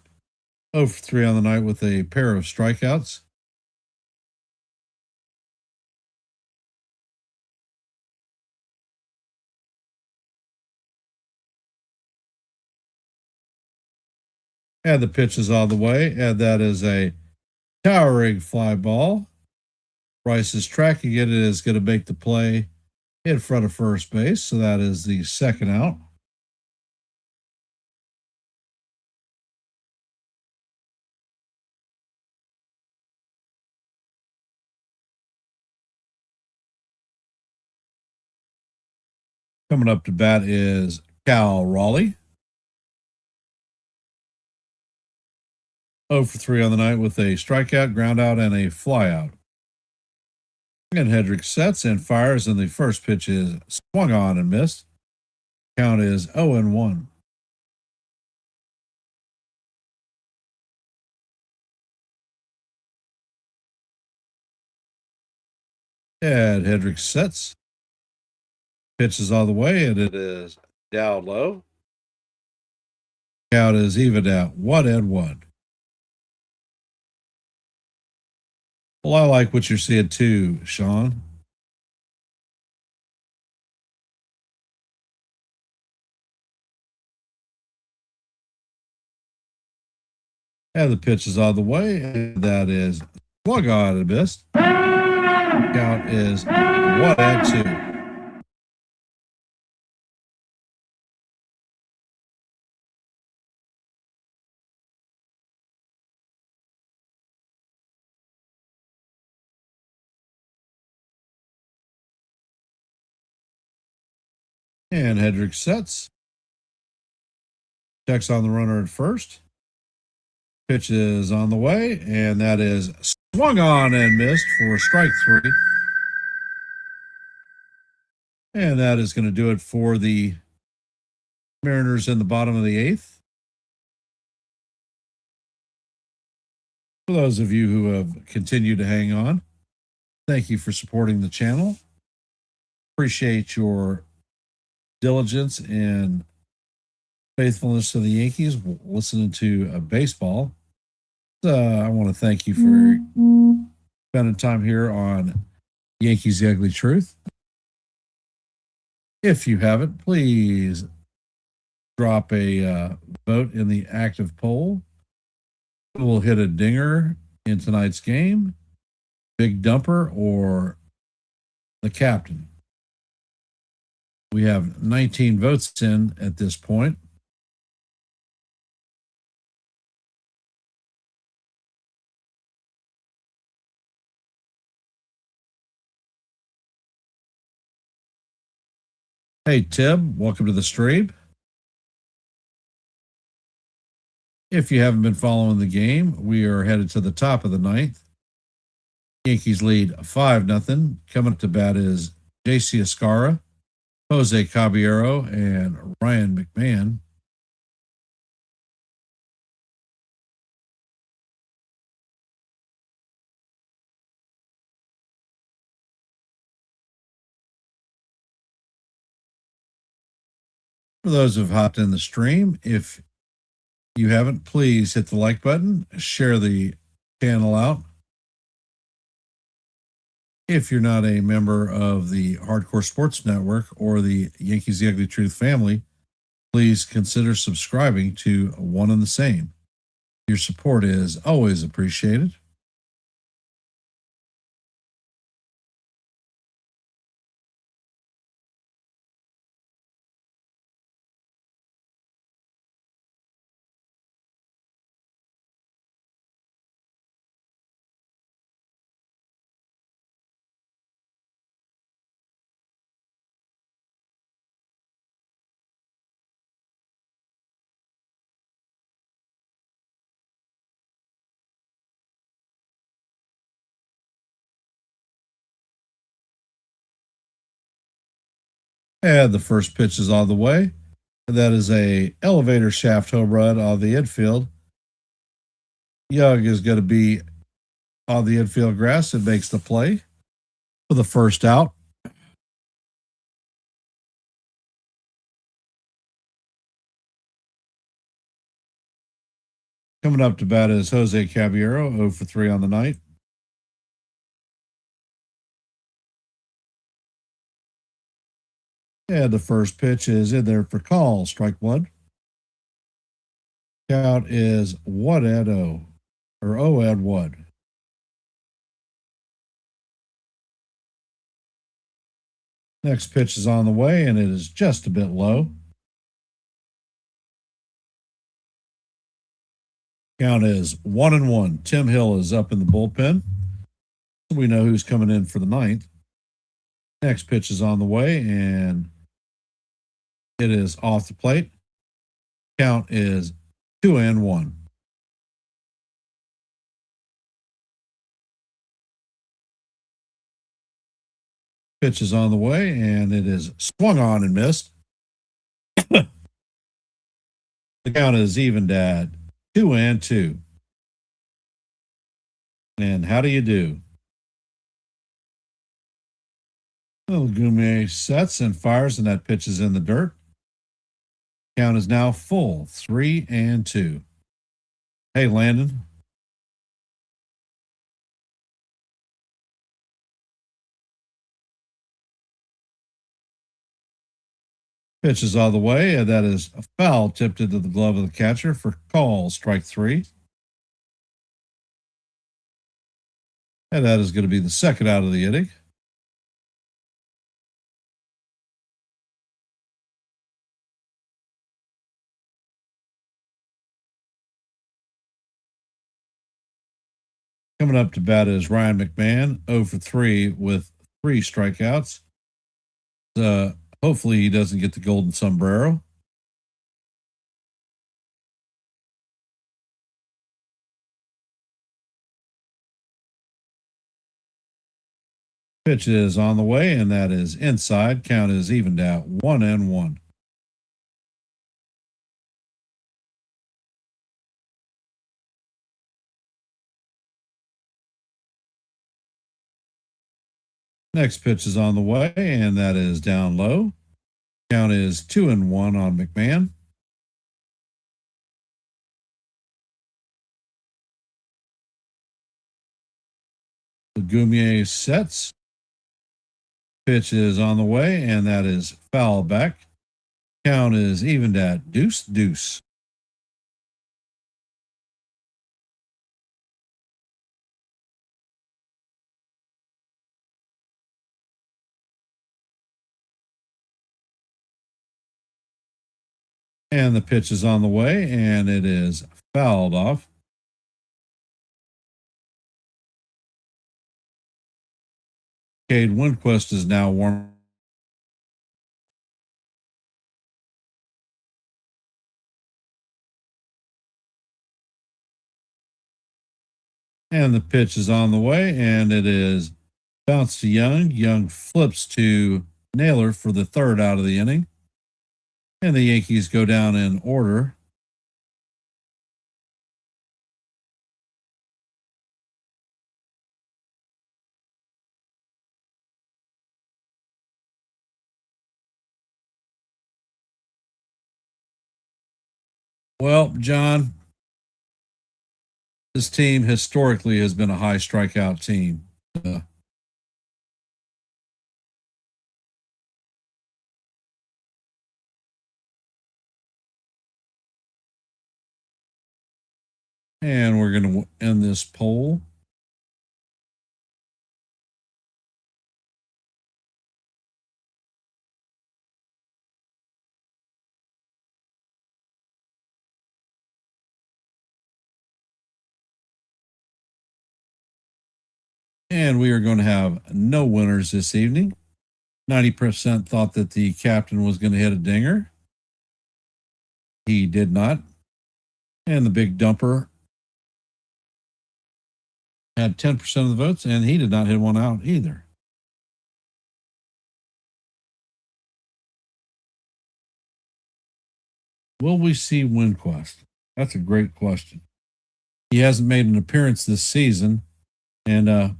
0 for 3 on the night with a pair of strikeouts. And the pitch is on the way, and that is a towering fly ball. Rice is tracking it and is going to make the play in front of first base. So that is the second out. Coming up to bat is Cal Raleigh. 0 for 3 on the night with a strikeout, ground out, and a flyout. And Hendricks sets and fires, and the first pitch is swung on and missed. Count is 0-1. And Hendricks sets. Pitch is on the way, and it is down low. Count is even at 1-1. Well, I like what you're seeing too, Sean. And the pitch is on the way, and that is swung on and missed. Count is 1-2. And Hendricks sets. Checks on the runner at first. Pitch is on the way, and that is swung on and missed for strike 3. And that is going to do it for the Mariners in the bottom of the 8th. For those of you who have continued to hang on, thank you for supporting the channel. Appreciate your diligence and faithfulness to the Yankees, listening to baseball. I want to thank you for spending time here on Yankees The Ugly Truth. If you haven't, please drop a vote in the active poll. We'll hit a dinger in tonight's game, big dumper, or the captain. We have 19 votes in at this point. Hey, Tim, welcome to the stream. If you haven't been following the game, we are headed to the top of the 9th. Yankees lead 5-0. Coming up to bat is J.C. Escara, Jose Caballero, and Ryan McMahon. For those who've hopped in the stream, if you haven't, please hit the like button, share the channel out. If you're not a member of the Hardcore Sports Network or the Yankees The Ugly Truth family, please consider subscribing to one and the same. Your support is always appreciated. And the first pitch is on the way. That is a elevator shaft home run on the infield. Young is going to be on the infield grass and makes the play for the first out. Coming up to bat is Jose Caballero, 0 for 3 on the night. And the first pitch is in there for call, strike one. Count is 1-0, or 0-1. Next pitch is on the way, and it is just a bit low. Count is 1-1. Tim Hill is up in the bullpen. So we know who's coming in for the ninth. Next pitch is on the way, and it is off the plate. Count is 2-1. Pitch is on the way, and it is swung on and missed. The count is evened at 2-2. And how do you do? Little Goumier sets and fires, and that pitch is in the dirt. Count is now full, 3-2. Hey, Landon. Pitch is all the way, and that is a foul tipped into the glove of the catcher for call, strike three. And that is going to be the second out of the inning. Coming up to bat is Ryan McMahon, 0 for 3 with 3 strikeouts. Hopefully he doesn't get the golden sombrero. Pitch is on the way, and that is inside. Count is evened out, 1-1. Next pitch is on the way, and that is down low. Count is 2-1 on McMahon. The Goumier sets. Pitch is on the way, and that is foul back. Count is evened at 2-2. And the pitch is on the way, and it is fouled off. Cade Winquist is now warm. And the pitch is on the way, and it is bounced to Young. Young flips to Naylor for the third out of the inning. And the Yankees go down in order. Well, John, this team historically has been a high strikeout team. And we're going to end this poll. And we are going to have no winners this evening. 90% thought that the captain was going to hit a dinger. He did not. And the big dumper had 10% of the votes, and he did not hit one out either. Will we see Winquest? That's a great question. He hasn't made an appearance this season, and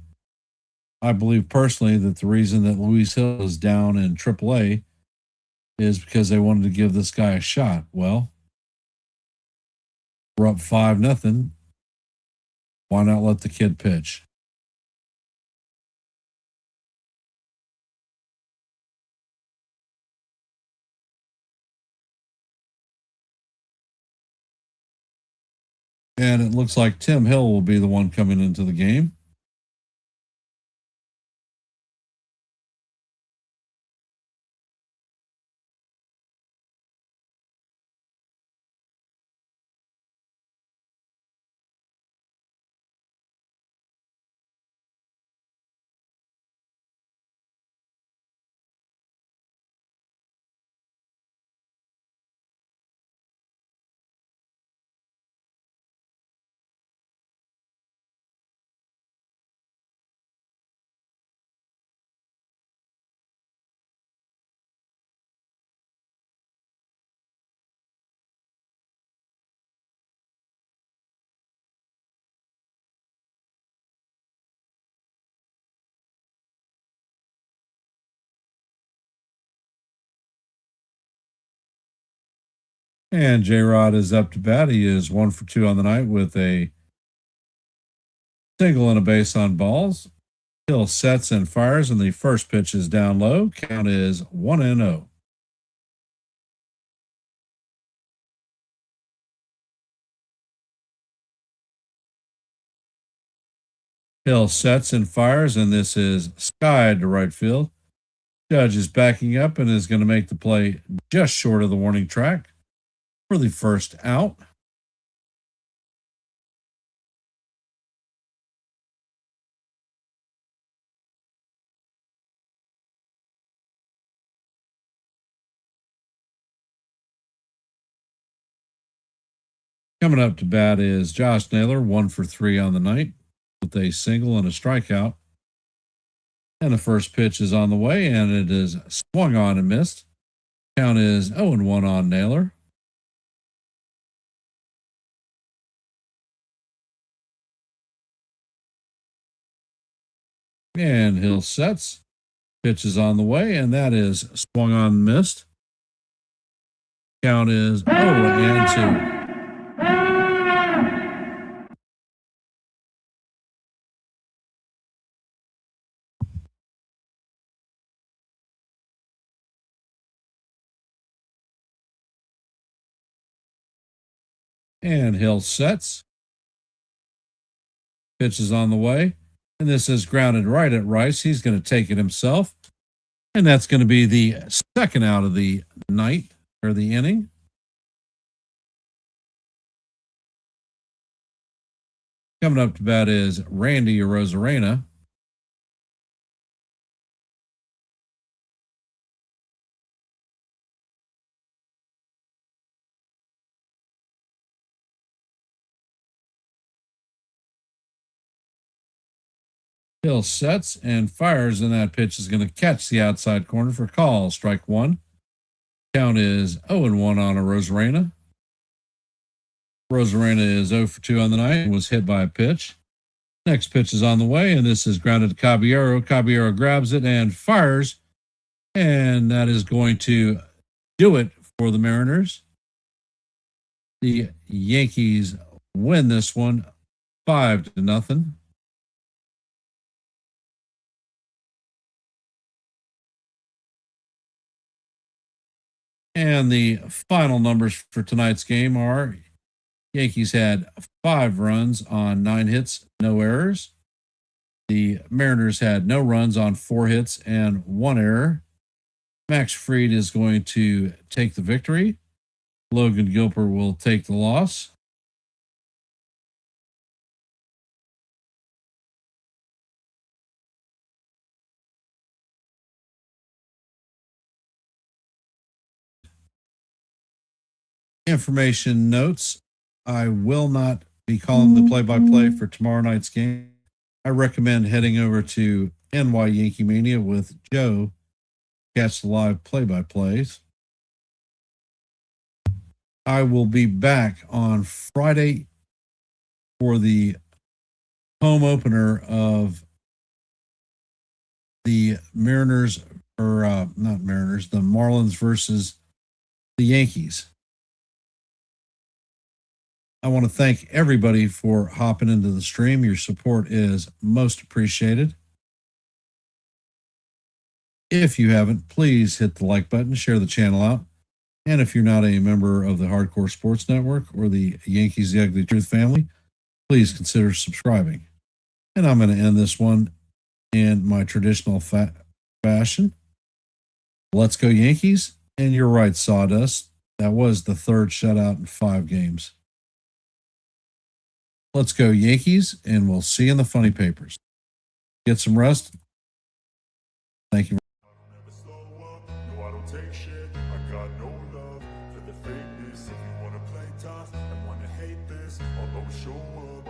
I believe personally that the reason that Luis Hill is down in AAA is because they wanted to give this guy a shot. Well, we're up 5-0. Why not let the kid pitch? And it looks like Tim Hill will be the one coming into the game. And J Rod is up to bat. He is 1 for 2 on the night with a single and a base on balls. Hill sets and fires, and the first pitch is down low. Count is 1-0. Hill sets and fires, and this is skied to right field. Judge is backing up and is going to make the play just short of the warning track for the first out. Coming up to bat is Josh Naylor, 1 for 3 on the night with a single and a strikeout. And the first pitch is on the way, and it is swung on and missed. Count is 0-1 on Naylor. And Hill sets. Pitch is on the way, and that is swung on and missed. Count is 0-2. And Hill sets. Pitch is on the way. And this is grounded right at Rice. He's going to take it himself. And that's going to be the second out of the night or the inning. Coming up to bat is Randy Arozarena. Hill sets and fires, and that pitch is going to catch the outside corner for call. Strike one. Count is 0-1 on Arozarena. Arozarena is 0 for 2 on the night and was hit by a pitch. Next pitch is on the way, and this is grounded to Caballero. Caballero grabs it and fires, and that is going to do it for the Mariners. The Yankees win this one 5-0. And the final numbers for tonight's game are Yankees had 5 runs on 9 hits, no errors. The Mariners had no runs on 4 hits and 1 error. Max Fried is going to take the victory. Logan Gilbert will take the loss. Information notes: I will not be calling the play-by-play for tomorrow night's game. I recommend heading over to NYYankeeMania with Joe to catch the live play-by-plays. I will be back on Friday for the home opener of the Mariners, or not Mariners, the Marlins versus the Yankees. I want to thank everybody for hopping into the stream. Your support is most appreciated. If you haven't, please hit the like button, share the channel out. And if you're not a member of the Hardcore Sports Network or the Yankees The Ugly Truth family, please consider subscribing. And I'm going to end this one in my traditional fashion. Let's go Yankees. And you're right, Sawdust. That was the 3rd shutout in 5 games. Let's go Yankees, and we'll see you in the funny papers. Get some rest. Thank you. I don't ever slow up, no I don't take shit. I got no love for the fakeness. If you wanna play tough and wanna hate this, I'll always show up.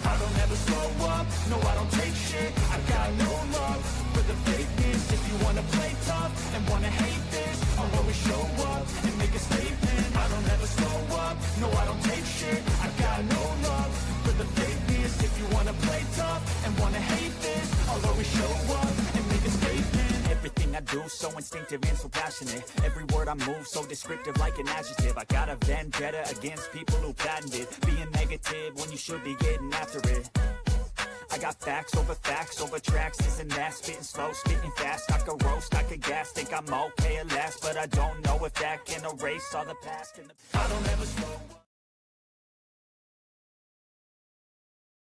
I don't ever slow up, no I don't take shit. I got no love for the fakeness. If you wanna play tough and wanna hate this, I'll always show up and make a statement. I don't ever slow up, no I don't take shit. I got no love for the fakeness. If you wanna play tough and wanna hate this, I'll always show up and make a statement. Everything I do so instinctive and so passionate. Every word I move so descriptive like an adjective. I got a vendetta against people who patented being negative when you should be getting after it. I got facts over tracks, isn't that? Spitting slow, spitting fast. I could roast, I could gas, think I'm okay at last, but I don't know if that can erase all the past. I don't ever slow up.